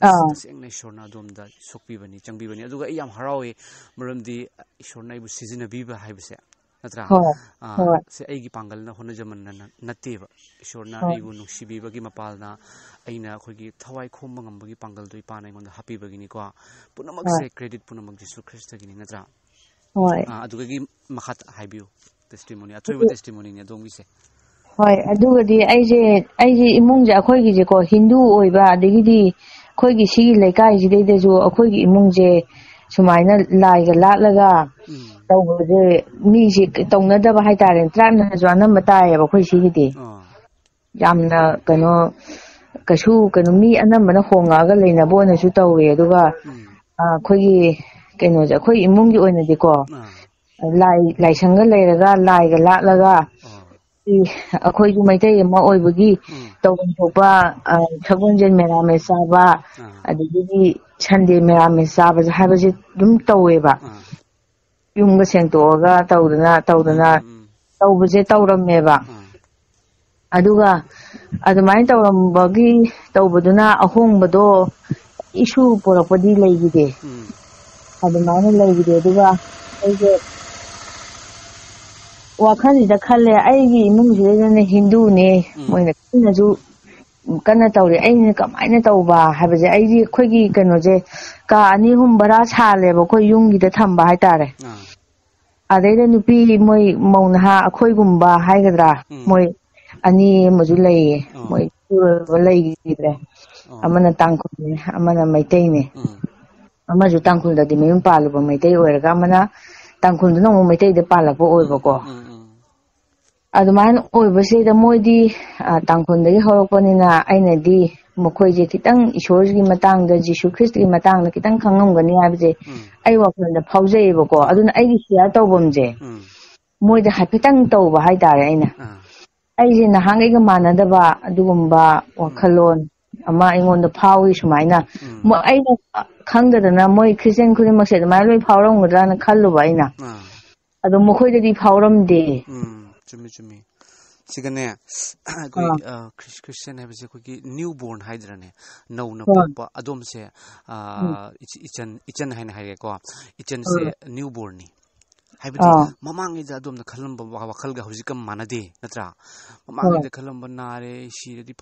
ꯑꯥ ꯇꯁꯦꯡꯅ ꯏꯁꯣꯔꯅ ꯑꯗꯣꯝꯗ ꯁꯣꯛꯄꯤꯕꯅꯤ ꯆꯪꯕꯤꯕꯅꯤ ꯑꯗꯨꯒ ꯑꯩ ꯌꯥꯝ ꯍꯔꯥꯎꯏ ꯃꯔꯝꯗꯤ ꯏꯁꯣꯔꯅ ꯑꯩꯕꯨ ꯁꯤꯖꯤꯟꯅꯕꯤꯕ ꯍꯥꯏꯕꯁꯦ ꯅꯠꯇ꯭ꯔꯥ ꯍꯣꯏ ꯍꯣꯏ ꯁꯦ ꯑꯩꯒꯤ ꯄꯥꯡꯒꯜꯅ ꯍꯣꯠꯅꯖꯃꯟꯅ ꯅꯠꯇꯦꯕ ꯏꯁꯣꯔꯅ ꯍꯣꯏ ꯑꯩꯕꯨ ꯅꯨꯡꯁꯤꯕꯤꯕꯒꯤ ꯃꯄꯥꯜꯅ ꯑꯩꯅ ꯑꯩꯈꯣꯏꯒꯤ ꯊꯋꯥꯏ ꯈꯣꯝꯕ ꯉꯝꯕꯒꯤ ꯄꯥꯡꯒꯜꯗꯨ ꯏꯄꯥꯅ ꯑꯩꯉꯣꯟꯗ ꯍꯥꯞꯄꯤꯕꯒꯤꯅꯤꯀꯣ ꯄꯨꯝꯅꯃꯛꯁꯦ ꯍꯣꯏ ꯀ꯭ꯔꯦꯗꯤꯠ ꯄꯨꯝꯅꯃꯛ ꯖꯤꯁꯨ ꯈ꯭ꯔꯤꯁꯇꯒꯤꯅꯤ ꯅꯠꯇ꯭ꯔꯥ ꯍꯣꯏ ꯑꯗꯨꯗꯒꯤ ꯃꯈꯥ ꯍꯥꯏꯕꯤꯌꯨ ꯇꯦꯁꯇꯤꯃꯣꯅꯤ ꯑꯊꯣꯏꯕ ꯇꯦꯁꯇꯤꯃꯣꯅꯤꯅꯤ ꯑꯗꯣꯝꯒꯤꯁꯦ ꯍꯣꯏ ꯑꯗꯨꯒꯗꯤ ꯑꯩꯁꯦ ꯏꯃꯨꯡꯁꯦ ꯑꯩꯈꯣꯏꯒꯤꯁꯦꯀꯣ ꯍꯤꯟꯗꯨ ꯑꯣꯏꯕ ꯑꯗꯒꯤꯗꯤ ꯑꯩꯈꯣꯏꯒꯤ ꯁꯤꯒꯤ ꯂꯩꯀꯥꯏꯁꯤꯗꯩꯗꯁꯨ ꯑꯩꯈꯣꯏꯒꯤ ꯏꯃꯨꯡꯁꯦ ꯁꯨꯃꯥꯏꯅ ꯂꯥꯏꯒ ꯂꯥꯠꯂꯒ ꯇꯧꯕꯁꯦ ꯃꯤꯁꯦ ꯇꯧꯅꯗꯕ ꯍꯥꯏꯇꯥꯔꯦꯅꯦ ꯇ꯭ꯔꯥꯏꯞꯅꯁꯨ ꯑꯅꯝꯕ ꯇꯥꯏꯌꯦꯕ ꯑꯩꯈꯣꯏ ꯁꯤꯒꯤꯗꯤ ꯌꯥꯝꯅ ꯀꯩꯁꯨ ꯃꯤ ꯑꯅꯝꯕꯅ ꯍꯣꯡꯉꯛꯑꯒ ꯂꯩꯅꯕ ꯑꯣꯏꯅꯁꯨ ꯇꯧꯋꯦ ꯑꯗꯨꯒ ꯑꯩꯈꯣꯏꯒꯤ ꯀꯩꯅꯣꯁꯦ ꯑꯩꯈꯣꯏ ꯏꯃꯨꯡꯒꯤ ꯑꯣꯏꯅꯗꯤꯀꯣ ꯂꯥꯏꯁꯪꯒ ꯂꯩꯔꯒ ꯂꯥꯏꯒ ꯂꯥꯠꯂꯒ ꯑꯩꯈꯣꯏꯁꯨ ꯃꯩꯇꯩ ꯑꯃ ꯑꯣꯏꯕꯒꯤ ꯇꯧꯐꯝ ꯊꯣꯛꯄ ꯁꯒꯣꯜꯖꯦꯟ ꯃꯦꯔꯥꯃꯦꯁ ꯆꯥꯕ ꯑꯗꯒꯤꯗꯤ ꯁꯟꯗꯦ ꯃꯦꯔꯥꯃꯦꯁ ꯆꯥꯕꯁꯦ ꯍꯥꯏꯕꯁꯦ ꯑꯗꯨꯝ ꯇꯧꯋꯦꯕ ꯌꯨꯝꯒ ꯁꯦꯡꯇꯣꯛꯑꯒ ꯇꯧꯗꯅ ꯇꯧꯕꯁꯦ ꯇꯧꯔꯝꯃꯦꯕ ꯑꯗꯨꯒ ꯑꯗꯨꯃꯥꯏꯅ ꯇꯧꯕꯗꯨꯅ ꯑꯍꯣꯡꯕꯗꯣ ꯏꯁꯨ ꯄꯨꯔꯛꯄꯗꯤ ꯂꯩꯈꯤꯗꯦ ꯑꯗꯨꯃꯥꯏꯅ ꯂꯩꯈꯤꯗꯦ ꯑꯗꯨꯒ ꯑꯩꯁꯦ ꯋꯥꯈꯜꯁꯤꯗ ꯈꯜꯂꯦ ꯑꯩꯒꯤ ꯏꯃꯨꯡꯁꯤꯗꯅ ꯍꯤꯟꯗꯨꯅꯦ ꯃꯣꯏꯅ ꯀꯟꯅ ꯇꯧꯔꯤ ꯑꯩꯅ ꯀꯃꯥꯏꯅ ꯇꯧꯕ ꯍꯥꯏꯕꯁꯦ ꯑꯩꯈꯣꯏꯒꯤ ꯀꯩꯅꯣꯁꯦ ꯀꯥ 2-3 ꯕꯔꯥ ꯁꯥꯜꯂꯦꯕ ꯑꯩꯈꯣꯏ ꯌꯨꯝꯒꯤꯗ ꯊꯝꯕ ꯍꯥꯏꯇꯥꯔꯦ ꯑꯗꯩꯗ ꯅꯨꯄꯤ ꯃꯣꯏ ꯃꯧ ꯅꯍꯥ ꯑꯩꯈꯣꯏꯒꯨꯝꯕ ꯍꯥꯏꯒꯗ꯭ꯔꯥ ꯃꯣꯏ 2 ꯑꯃꯁꯨ ꯂꯩꯌꯦ ꯃꯣꯏ ꯂꯩꯈꯤꯗ꯭ꯔꯦ ꯑꯃꯅ ꯇꯥꯡꯈꯨꯜꯅꯦ ꯑꯃꯅ ꯃꯩꯇꯩꯅꯦ ꯑꯃꯁꯨ ꯇꯥꯡꯈꯨꯜꯗꯗꯤ ꯃꯌꯨꯝ ꯄꯥꯜꯂꯨꯕ ꯃꯩꯇꯩ ꯑꯣꯏꯔꯒ ꯑꯃꯅ ꯇꯥꯡꯈꯨꯜꯗꯨꯅ ꯑꯃꯨꯛ ꯃꯩꯇꯩꯗ ꯄꯥꯜꯂꯛꯄ ꯑꯣꯏꯕꯀꯣ ꯑꯗꯨꯃꯥꯏꯅ ꯑꯣꯏꯕꯁꯤꯗ ꯃꯣꯏꯗꯤ ꯇꯥꯡꯈꯨꯜꯗꯒꯤ ꯍꯧꯔꯛꯄꯅꯤꯅ ꯑꯩꯅꯗꯤ ꯃꯈꯣꯏꯁꯦ ꯈꯤꯇꯪ ꯏꯁꯣꯔꯒꯤ ꯃꯇꯥꯡꯗ ꯖꯤꯁꯨ ꯈ꯭ꯔꯤꯁꯇꯒꯤ ꯃꯇꯥꯡꯗ ꯈꯤꯇꯪ ꯈꯪꯉꯝꯒꯅꯤ ꯍꯥꯏꯕꯁꯦ ꯑꯩ ꯋꯥꯈꯜꯗ ꯐꯥꯎꯖꯩꯌꯦꯕꯀꯣ ꯑꯗꯨꯅ ꯑꯩꯒꯤ ꯁꯤꯌꯥꯔ ꯇꯧꯐꯝꯁꯦ ꯃꯣꯏꯗ ꯍꯥꯏꯐꯦꯠꯇꯪ ꯇꯧꯕ ꯍꯥꯏꯇꯥꯔꯦ ꯑꯩꯁꯦ ꯅꯍꯥꯟꯒꯩꯒ ꯃꯥꯟꯅꯗꯕ ꯑꯗꯨꯒꯨꯝꯕ ꯋꯥꯈꯜꯂꯣꯟ ꯑꯃ ꯑꯩꯉꯣꯟꯗ ꯐꯥꯎꯏ ꯁꯨꯃꯥꯏꯅ ꯑꯩꯅ ꯈꯪꯗꯗꯅ ꯃꯣꯏ ꯈ꯭ꯔꯤꯁꯇꯦꯟ ꯈꯨꯗꯤꯡꯃꯛꯁꯦ ꯑꯗꯨꯃꯥꯏꯅ ꯂꯣꯏ ꯐꯥꯎꯔꯝꯒꯗ꯭ꯔꯅ ꯈꯜꯂꯨꯕ ꯑꯩꯅ ꯑꯗꯣ ꯃꯈꯣꯏꯗꯗꯤ ꯐꯥꯎꯔꯝꯗꯦ ꯆꯨꯝꯃꯤ ꯁꯤꯒꯅꯦ ꯑꯩꯈꯣꯏ ꯈ꯭ꯔꯤꯁꯇꯦꯟ ꯍꯥꯏꯕꯁꯦ ꯑꯩꯈꯣꯏꯒꯤ ꯅ꯭ꯌꯨ ꯕꯣꯔꯟ ꯍꯥꯏꯗ꯭ꯔꯅꯦ ꯅꯧꯅ ꯍꯣꯏ ꯄꯣꯛꯄ ꯑꯗꯣꯝꯁꯦ ꯏꯆꯟ ꯍꯥꯏꯅ ꯍꯥꯏꯔꯦꯀꯣ ꯏꯆꯟꯁꯦ ꯅ꯭ꯌꯨ ꯕꯣꯔꯟꯅꯤ ꯍꯥꯏꯕꯗꯤ ꯃꯃꯥꯡꯉꯩꯗ ꯑꯗꯣꯝꯅ ꯈꯜꯂꯝꯕ ꯋꯥꯈꯜꯒ ꯍꯧꯖꯤꯛꯀ ꯃꯥꯟꯅꯗꯦ ꯅꯠꯇ꯭ꯔꯥ ꯃꯃꯥꯡꯉꯩꯗ ꯈꯜꯂꯝꯕ ꯅꯥꯔꯦ ꯁꯤꯔꯗꯤ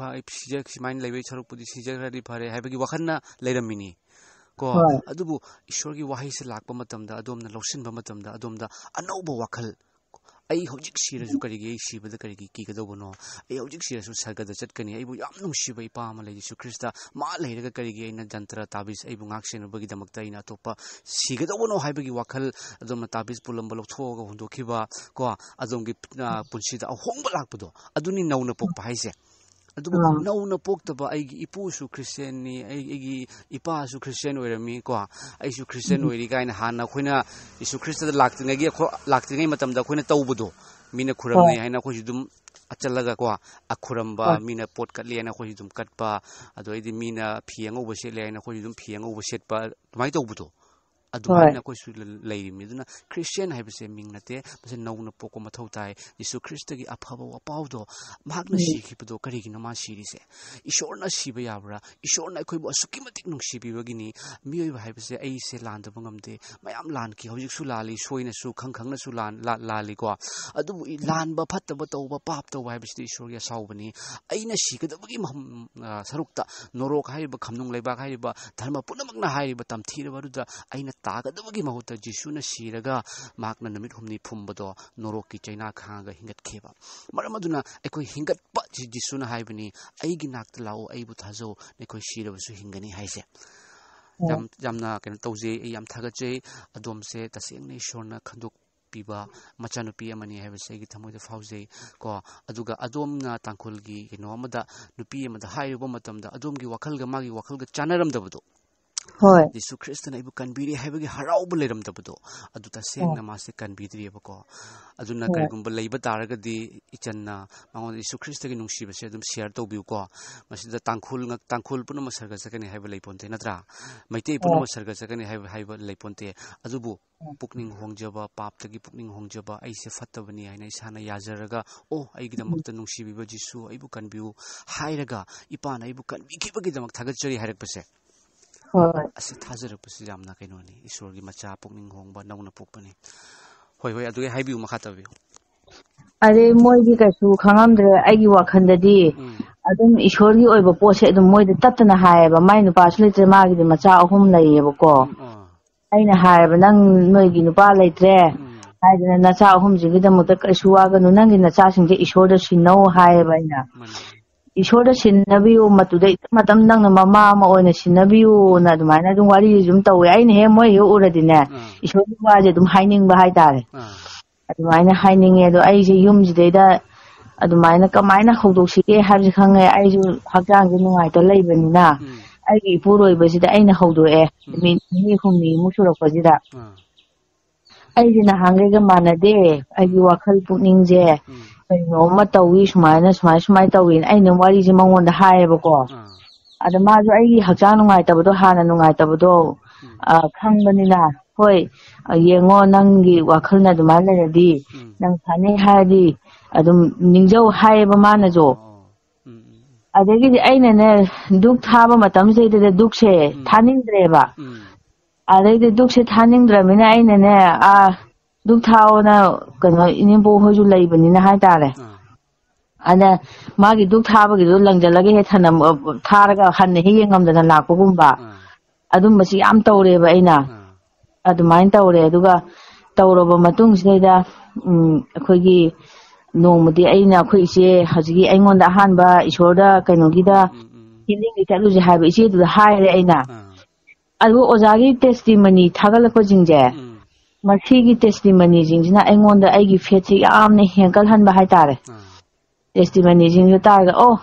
ꯁꯨꯃꯥꯏꯅ ꯂꯩꯕꯒꯤ ꯁꯔꯨꯛꯄꯨꯗꯤ ꯁꯤꯖꯈ꯭ꯔꯗꯤ ꯐꯔꯦ ꯍꯥꯏꯕꯒꯤ ꯋꯥꯈꯜꯅ ꯂꯩꯔꯝꯃꯤꯅꯤ ꯑꯗꯨꯕꯨ ꯏꯁꯣꯔꯒꯤ ꯋꯥꯍꯩꯁꯦ ꯂꯥꯛꯄ ꯃꯇꯝꯗ ꯑꯗꯣꯝꯅ ꯂꯧꯁꯤꯟꯕ ꯃꯇꯝꯗ ꯑꯗꯣꯝꯗ ꯑꯅꯧꯕ ꯋꯥꯈꯜ ꯑꯩ ꯍꯧꯖꯤꯛ ꯁꯤꯔꯁꯨ ꯀꯔꯤꯒꯤ ꯑꯩ ꯁꯤꯕꯗ ꯀꯔꯤꯒꯤ ꯀꯤꯒꯗꯧꯕꯅꯣ ꯑꯩ ꯍꯧꯖꯤꯛ ꯁꯤꯔꯁꯨ ꯁꯔꯒꯗ ꯆꯠꯀꯅꯤ ꯑꯩꯕꯨ ꯌꯥꯝ ꯅꯨꯡꯁꯤꯕ ꯏꯄꯥ ꯑꯃ ꯂꯩ ꯌꯤꯁꯨ ꯈ꯭ꯔꯤꯁꯇ ꯃꯥ ꯂꯩꯔꯒ ꯀꯔꯤꯒꯤ ꯑꯩꯅ ꯖꯟꯇ꯭ꯔ ꯇꯥꯕꯤꯁ ꯑꯩꯕꯨ ꯉꯥꯛ ꯁꯦꯟꯅꯕꯒꯤꯗꯃꯛꯇ ꯑꯩꯅ ꯑꯇꯣꯞꯄ ꯁꯤꯒꯗꯧꯕꯅꯣ ꯍꯥꯏꯕꯒꯤ ꯋꯥꯈꯜ ꯑꯗꯣꯝꯅ ꯇꯥꯕꯤꯁ ꯄꯨꯜꯂꯝꯕ ꯂꯧꯊꯣꯛꯑꯒ ꯍꯨꯟꯗꯣꯛꯈꯤꯕ ꯑꯗꯣꯝꯒꯤ ꯄꯨꯟꯁꯤꯗ ꯑꯍꯣꯡꯕ ꯂꯥꯛꯄꯗꯣ ꯑꯗꯨꯅꯤ ꯅꯧꯅ ꯄꯣꯛꯄ ꯍꯥꯏꯁꯦ ꯑꯗꯨꯕꯨ ꯅꯧꯅ ꯄꯣꯛꯇꯕ ꯑꯩꯒꯤ ꯏꯄꯨꯁꯨ ꯈ꯭ꯔꯤꯁꯇꯦꯟꯅꯤ ꯑꯩꯒꯤ ꯏꯄꯥꯁꯨ ꯈ꯭ꯔꯤꯁꯇꯦꯟ ꯑꯣꯏꯔꯝꯃꯤ ꯑꯩꯁꯨ ꯈ꯭ꯔꯤꯁꯇꯦꯟ ꯑꯣꯏꯔꯤ ꯀꯥꯏꯅ ꯍꯥꯟꯅ ꯑꯩꯈꯣꯏꯅ ꯌꯤꯁꯨ ꯈ꯭ꯔꯤꯁꯇꯗ ꯂꯥꯛꯇ꯭ꯔꯤꯉꯩ ꯃꯇꯝꯗ ꯑꯩꯈꯣꯏꯅ ꯇꯧꯕꯗꯣ ꯃꯤꯅ ꯈꯨꯔꯝꯅꯩ ꯍꯥꯏꯅ ꯑꯩꯈꯣꯏꯁꯨ ꯑꯗꯨꯝ ꯑꯆꯜꯂꯒ ꯈꯨꯔꯝꯕ ꯃꯤꯅ ꯄꯣꯠ ꯀꯠꯂꯤ ꯍꯥꯏꯅ ꯑꯩꯈꯣꯏꯁꯨ ꯑꯗꯨꯝ ꯀꯠꯄ ꯑꯗꯩꯗꯤ ꯃꯤꯅ ꯐꯤ ꯑꯉꯧꯕ ꯁꯦꯠꯂꯦ ꯍꯥꯏꯅ ꯑꯩꯈꯣꯏꯁꯨ ꯑꯗꯨꯝ ꯐꯤ ꯑꯉꯧꯕ ꯁꯦꯠꯄ ꯑꯗꯨꯃꯥꯏꯅ ꯇꯧꯕꯗꯣ ꯑꯗꯨꯃꯥꯏꯅ ꯑꯩꯈꯣꯏꯁꯨ ꯂꯩꯔꯤꯕꯅꯤ ꯑꯗꯨꯅ ꯈ꯭ꯔꯤꯁꯇꯦꯟ ꯍꯥꯏꯕꯁꯦ ꯃꯤꯡ ꯅꯠꯇꯦ ꯃꯁꯤ ꯅꯧꯅ ꯄꯣꯛꯄ ꯃꯊꯧ ꯇꯥꯏ ꯌꯤꯁꯨ ꯈ꯭ꯔꯤꯁꯇꯒꯤ ꯑꯐꯕ ꯋꯥꯄꯥꯎꯗꯣ ꯃꯍꯥꯛꯅ ꯁꯤꯈꯤꯕꯗꯣ ꯀꯔꯤꯒꯤꯅꯣ ꯃꯥ ꯁꯤꯔꯤꯁꯦ ꯏꯁꯣꯔꯅ ꯁꯤꯕ ꯌꯥꯕ꯭ꯔꯥ ꯏꯁꯣꯔꯅ ꯑꯩꯈꯣꯏꯕꯨ ꯑꯁꯨꯛꯀꯤ ꯃꯇꯤꯛ ꯅꯨꯡꯁꯤꯕꯤꯕꯒꯤꯅꯤ ꯃꯤꯑꯣꯏꯕ ꯍꯥꯏꯕꯁꯦ ꯑꯩꯁꯦ ꯂꯥꯟꯗꯕ ꯉꯝꯗꯦ ꯃꯌꯥꯝ ꯂꯥꯟꯈꯤ ꯍꯧꯖꯤꯛꯁꯨ ꯂꯥꯜꯂꯤ ꯁꯣꯏꯅꯁꯨ ꯈꯪꯅꯁꯨ ꯂꯥꯜꯂꯤꯀꯣ ꯑꯗꯨꯕꯨ ꯂꯥꯟꯕ ꯐꯠꯇꯕ ꯇꯧꯕ ꯄꯥꯞ ꯇꯧꯕ ꯍꯥꯏꯕꯁꯤꯗꯤ ꯏꯁꯣꯔꯒꯤ ꯑꯁꯥꯎꯕꯅꯤ ꯑꯩꯅ ꯁꯤꯒꯗꯕꯒꯤ ꯁꯔꯨꯛꯇ ꯅꯣꯔꯣꯛ ꯍꯥꯏꯔꯤꯕ ꯈꯝꯅꯨꯡ ꯂꯩꯕꯥꯛ ꯍꯥꯏꯔꯤꯕ ꯙꯔꯃ ꯄꯨꯝꯅꯃꯛꯅ ꯍꯥꯏꯔꯤꯕ ꯇꯝꯊꯤꯔꯕ ꯑꯗꯨꯗ ꯑꯩꯅ ꯇꯥꯒꯗꯕꯒꯤ ꯃꯍꯨꯠꯇ ꯖꯤꯁꯨꯅ ꯁꯤꯔꯒ ꯃꯍꯥꯛꯅ ꯅꯨꯃꯤꯠ 6 ꯐꯨꯝꯕꯗꯣ ꯅꯣꯔꯣꯛꯀꯤ ꯆꯩꯅꯥ ꯈꯥꯡꯉꯒ ꯍꯤꯡꯒꯠꯈꯤꯕ ꯃꯔꯝ ꯑꯗꯨꯅ ꯑꯩꯈꯣꯏ ꯍꯤꯡꯒꯠꯄ ꯖꯤꯁꯨꯅ ꯍꯥꯏꯕꯅꯤ ꯑꯩꯒꯤ ꯅꯥꯛꯇ ꯂꯥꯛꯑꯣ ꯑꯩꯕꯨ ꯊꯥꯖꯧ ꯑꯩꯈꯣꯏ ꯁꯤꯔꯕꯁꯨ ꯍꯤꯡꯒꯅꯤ ꯍꯥꯏꯁꯦ ꯌꯥꯝꯅ ꯀꯩꯅꯣ ꯇꯧꯖꯩ ꯑꯩ ꯌꯥꯝ ꯊꯥꯒꯠꯆꯩ ꯑꯗꯣꯝꯁꯦ ꯇꯁꯦꯡꯅ ꯏꯁꯣꯔꯅ ꯈꯟꯗꯣꯛꯄꯤꯕ ꯃꯆꯥꯅꯨꯄꯤ ꯑꯃꯅꯤ ꯍꯥꯏꯕꯁꯦ ꯑꯩꯒꯤ ꯊꯃꯣꯏꯗ ꯐꯥꯎꯖꯩ ꯀꯣ ꯑꯗꯨꯒ ꯑꯗꯣꯝꯅ ꯇꯥꯡꯈꯨꯜꯒꯤ ꯀꯩꯅꯣ ꯑꯃꯗ ꯅꯨꯄꯤ ꯑꯃꯗ ꯍꯥꯏꯔꯨꯕ ꯃꯇꯝꯗ ꯑꯗꯣꯝꯒꯤ ꯋꯥꯈꯜꯒ ꯃꯥꯒꯤ ꯋꯥꯈꯜꯒ ꯆꯥꯟꯅꯔꯝꯗꯕꯗꯣ ꯌꯤꯁꯨ ꯈ꯭ꯔꯤꯁꯇꯅ ꯑꯩꯕꯨ ꯀꯟꯕꯤꯔꯦ ꯍꯥꯏꯕꯒꯤ ꯍꯔꯥꯎꯕ ꯂꯩꯔꯝꯗꯕꯗꯣ ꯑꯗꯨ ꯇꯁꯦꯡꯅ ꯃꯥꯁꯦ ꯀꯟꯕꯤꯗ꯭ꯔꯤꯑꯕꯀꯣ ꯑꯗꯨꯅ ꯀꯔꯤꯒꯨꯝꯕ ꯂꯩꯕ ꯇꯥꯔꯒꯗꯤ ꯏꯆꯟꯅ ꯃꯉꯣꯟꯗ ꯌꯤꯁꯨ ꯈ꯭ꯔꯤꯁꯇꯒꯤ ꯅꯨꯡꯁꯤꯕꯁꯦ ꯑꯗꯨꯝ ꯁꯤꯌꯔ ꯇꯧꯕꯤꯌꯨꯀꯣ ꯃꯁꯤꯗ ꯇꯥꯡꯈꯨꯜ ꯄꯨꯝꯅꯃꯛ ꯁꯔꯒ ꯆꯠꯀꯅꯤ ꯍꯥꯏꯕ ꯂꯩꯄꯣꯟꯇꯦ ꯅꯠꯇ꯭ꯔꯥ ꯃꯩꯇꯩ ꯄꯨꯝꯅꯃꯛ ꯁꯔꯒ ꯆꯠꯀꯅꯤ ꯍꯥꯏꯕ ꯂꯩꯄꯣꯟꯇꯦ ꯑꯗꯨꯕꯨ ꯄꯨꯛꯅꯤꯡ ꯍꯣꯡꯖꯕ ꯄꯥꯞꯇꯒꯤ ꯄꯨꯛꯅꯤꯡ ꯍꯣꯡꯖꯕ ꯑꯩꯁꯦ ꯐꯠꯇꯕꯅꯤ ꯍꯥꯏꯅ ꯏꯁꯥꯅ ꯌꯥꯖꯔꯒ ꯑꯩꯒꯤꯗꯃꯛꯇ ꯅꯨꯡꯁꯤꯕꯤꯕ ꯖꯤꯁꯨ ꯑꯩꯕꯨ ꯀꯟꯕꯤꯌꯨ ꯍꯥꯏꯔꯒ ꯏꯄꯥꯅ ꯑꯩꯕꯨ ꯀꯟꯕꯤꯈꯤꯕꯒꯤꯗꯃꯛ ꯊꯥꯒꯠꯆꯔꯤ ꯍꯥꯏꯔꯛꯄꯁꯦ ꯑꯁꯤ ꯊꯥꯖꯔꯛꯄꯁꯤ ꯌꯥꯝꯅ ꯀꯩꯅꯣꯅꯤ ꯏꯁꯣꯔꯒꯤ ꯃꯆꯥ ꯄꯨꯛꯅꯤꯡ ꯍꯣꯡꯕ ꯅꯧꯅ ꯄꯣꯛꯄꯅꯤ ꯍꯣꯏ ꯑꯗꯨꯒꯤ ꯍꯥꯏꯕꯤꯌꯨ ꯃꯈꯥ ꯇꯥꯕꯤꯌꯨ ꯑꯗꯩ ꯃꯣꯏꯗꯤ ꯀꯩꯁꯨ ꯈꯪꯉꯝꯗ꯭ꯔꯦ ꯑꯩꯒꯤ ꯋꯥꯈꯜꯗꯗꯤ ꯑꯗꯨꯝ ꯏꯁꯣꯔꯒꯤ ꯑꯣꯏꯕ ꯄꯣꯠꯁꯦ ꯑꯗꯨꯝ ꯃꯣꯏꯗ ꯇꯠꯇꯅ ꯍꯥꯏꯌꯦꯕ ꯃꯥꯏ ꯅꯨꯄꯥꯁꯨ ꯂꯩꯇ꯭ꯔꯦ ꯃꯥꯒꯤꯗꯤ ꯃꯆꯥ 3 ꯂꯩꯌꯦꯕꯀꯣ ꯑꯩꯅ ꯍꯥꯏꯌꯦꯕ ꯅꯪ ꯅꯣꯏꯒꯤ ꯅꯨꯄꯥ ꯂꯩꯇ꯭ꯔꯦ ꯍꯥꯏꯗꯅ ꯅꯆꯥ 3ꯁꯤꯒꯤꯗꯃꯛꯇ ꯀꯩꯁꯨ ꯋꯥꯒꯅꯨ ꯅꯪꯒꯤ ꯅꯆꯥꯁꯤꯡꯁꯦ ꯏꯁꯣꯔꯗ ꯁꯤꯟꯅꯧ ꯍꯥꯏꯌꯦꯕ ꯑꯩꯅ ꯏꯁꯣꯔꯗ ꯁꯤꯟꯅꯕꯤꯌꯨ ꯃꯇꯨꯗ ꯃꯇꯝ ꯅꯪꯅ ꯃꯃꯥ ꯑꯃ ꯑꯣꯏꯅ ꯁꯤꯟꯅꯕꯤꯌꯨꯅ ꯑꯗꯨꯃꯥꯏꯅ ꯑꯗꯨꯝ ꯋꯥꯔꯤꯁꯨ ꯑꯗꯨꯝ ꯇꯧꯋꯦ ꯑꯩꯅ ꯃꯣꯏ ꯎꯔꯗꯤꯅꯦ ꯏꯁꯣꯔꯒꯤ ꯋꯥꯁꯦ ꯑꯗꯨꯝ ꯍꯥꯏꯅꯤꯡꯕ ꯍꯥꯏꯇꯥꯔꯦ ꯑꯗꯨꯃꯥꯏꯅ ꯍꯥꯏꯅꯤꯡꯉꯦ ꯑꯗꯣ ꯑꯩꯁꯦ ꯌꯨꯝꯁꯤꯗꯩꯗ ꯑꯗꯨꯃꯥꯏꯅ ꯀꯃꯥꯏꯅ ꯍꯧꯗꯣꯛꯁꯤꯒꯦ ꯍꯥꯏꯕꯁꯤ ꯈꯪꯉꯦ ꯑꯩꯁꯨ ꯍꯛꯆꯥꯡꯁꯦ ꯅꯨꯡꯉꯥꯏꯇ ꯂꯩꯕꯅꯤꯅ ꯑꯩꯒꯤ ꯏꯄꯨꯔꯣꯏꯕꯁꯤꯗ ꯑꯩꯅ ꯍꯧꯗꯣꯛꯑꯦ ꯅꯨꯃꯤꯠ 2-3ꯃꯨꯛ ꯁꯨꯔꯛꯄꯁꯤꯗ ꯑꯩꯁꯦ ꯅꯍꯥꯟꯈꯩꯒ ꯃꯥꯟꯅꯗꯦ ꯑꯩꯒꯤ ꯋꯥꯈꯜ ꯄꯨꯛꯅꯤꯡꯁꯦ ꯀꯩꯅꯣꯝꯃ ꯇꯧꯋꯤ ꯁꯨꯃꯥꯏꯅ ꯇꯧꯋꯤꯅ ꯑꯩꯅ ꯋꯥꯔꯤꯁꯦ ꯃꯉꯣꯟꯗ ꯍꯥꯏꯌꯦꯕꯀꯣ ꯑꯗ ꯃꯥꯁꯨ ꯑꯩꯒꯤ ꯍꯛꯆꯥꯡ ꯅꯨꯡꯉꯥꯏꯇꯕꯗꯣ ꯍꯥꯟꯅ ꯅꯨꯡꯉꯥꯏꯇꯕꯗꯣ ꯈꯪꯕꯅꯤꯅ ꯍꯣꯏ ꯌꯦꯡꯉꯣ ꯅꯪꯒꯤ ꯋꯥꯈꯜꯅ ꯑꯗꯨꯃꯥꯏꯅ ꯂꯩꯔꯗꯤ ꯅꯪ ꯐꯅꯤ ꯍꯥꯏꯔꯗꯤ ꯑꯗꯨꯝ ꯅꯤꯡꯖꯧ ꯍꯥꯏꯌꯦꯕ ꯃꯥꯅꯁꯨ ꯑꯗꯒꯤꯗꯤ ꯑꯩꯅꯅꯦ ꯙꯨꯛ ꯊꯥꯕ ꯃꯇꯝꯁꯤꯗꯩꯗ ꯙꯨꯛꯁꯦ ꯊꯥꯅꯤꯡꯗ꯭ꯔꯦꯕ ꯑꯗꯩꯗꯤ ꯙꯨꯛꯁꯦ ꯊꯥꯅꯤꯡꯗ꯭ꯔꯕꯅꯤꯅ ꯑꯩꯅꯅꯦ ꯙꯨꯛ ꯊꯥꯑꯣꯅ ꯀꯩꯅꯣ ꯏꯅꯦꯝꯄꯣꯛ ꯍꯣꯏꯁꯨ ꯂꯩꯕꯅꯤꯅ ꯍꯥꯏꯇꯥꯔꯦ ꯑꯗ ꯃꯥꯒꯤ ꯙꯨꯛ ꯊꯥꯕꯒꯤꯗꯣ ꯂꯪꯖꯜꯂꯒ ꯍꯦꯛ ꯊꯥꯔꯒ ꯍꯟꯅ ꯍꯦꯛ ꯌꯦꯡꯉꯝꯗꯅ ꯂꯥꯛꯄꯒꯨꯝꯕ ꯑꯗꯨꯝꯕꯁꯤ ꯌꯥꯝ ꯇꯧꯔꯦꯕ ꯑꯩꯅ ꯑꯗꯨꯃꯥꯏꯅ ꯇꯧꯔꯦ ꯑꯗꯨꯒ ꯇꯧꯔꯕ ꯃꯇꯨꯡꯁꯤꯗꯩꯗ ꯑꯩꯈꯣꯏꯒꯤ ꯅꯣꯡꯃꯗꯤ ꯑꯩꯈꯣꯏ ꯏꯆꯦ ꯍꯧꯖꯤꯛꯀꯤ ꯑꯩꯉꯣꯟꯗ ꯑꯍꯥꯟꯕ ꯏꯁꯣꯔꯗ ꯀꯩꯅꯣꯒꯤꯗ ꯍꯤꯂꯤꯡꯒꯤ ꯆꯠꯂꯨꯁꯦ ꯍꯥꯏꯕ ꯏꯆꯦꯗꯨꯗ ꯍꯥꯏꯔꯦ ꯑꯩꯅ ꯑꯗꯨꯒ ꯑꯣꯖꯥꯒꯤ ꯇꯦꯁꯇꯤꯃꯅꯤ ꯊꯥꯒꯠꯂꯛꯄꯁꯤꯡꯁꯦ ꯃꯁꯤꯒꯤ ꯇꯦꯁꯇꯤꯃꯅꯤꯁꯤꯡꯁꯤꯅ ꯑꯩꯉꯣꯟꯗ ꯑꯩꯒꯤ ꯐꯦꯠꯁꯦ ꯌꯥꯝꯅ ꯍꯦꯟꯀꯠꯍꯟꯕ ꯍꯥꯏꯇꯥꯔꯦ ꯇꯦꯁꯇꯤꯃꯅꯤꯁꯤꯡꯁꯨ ꯇꯥꯔꯒ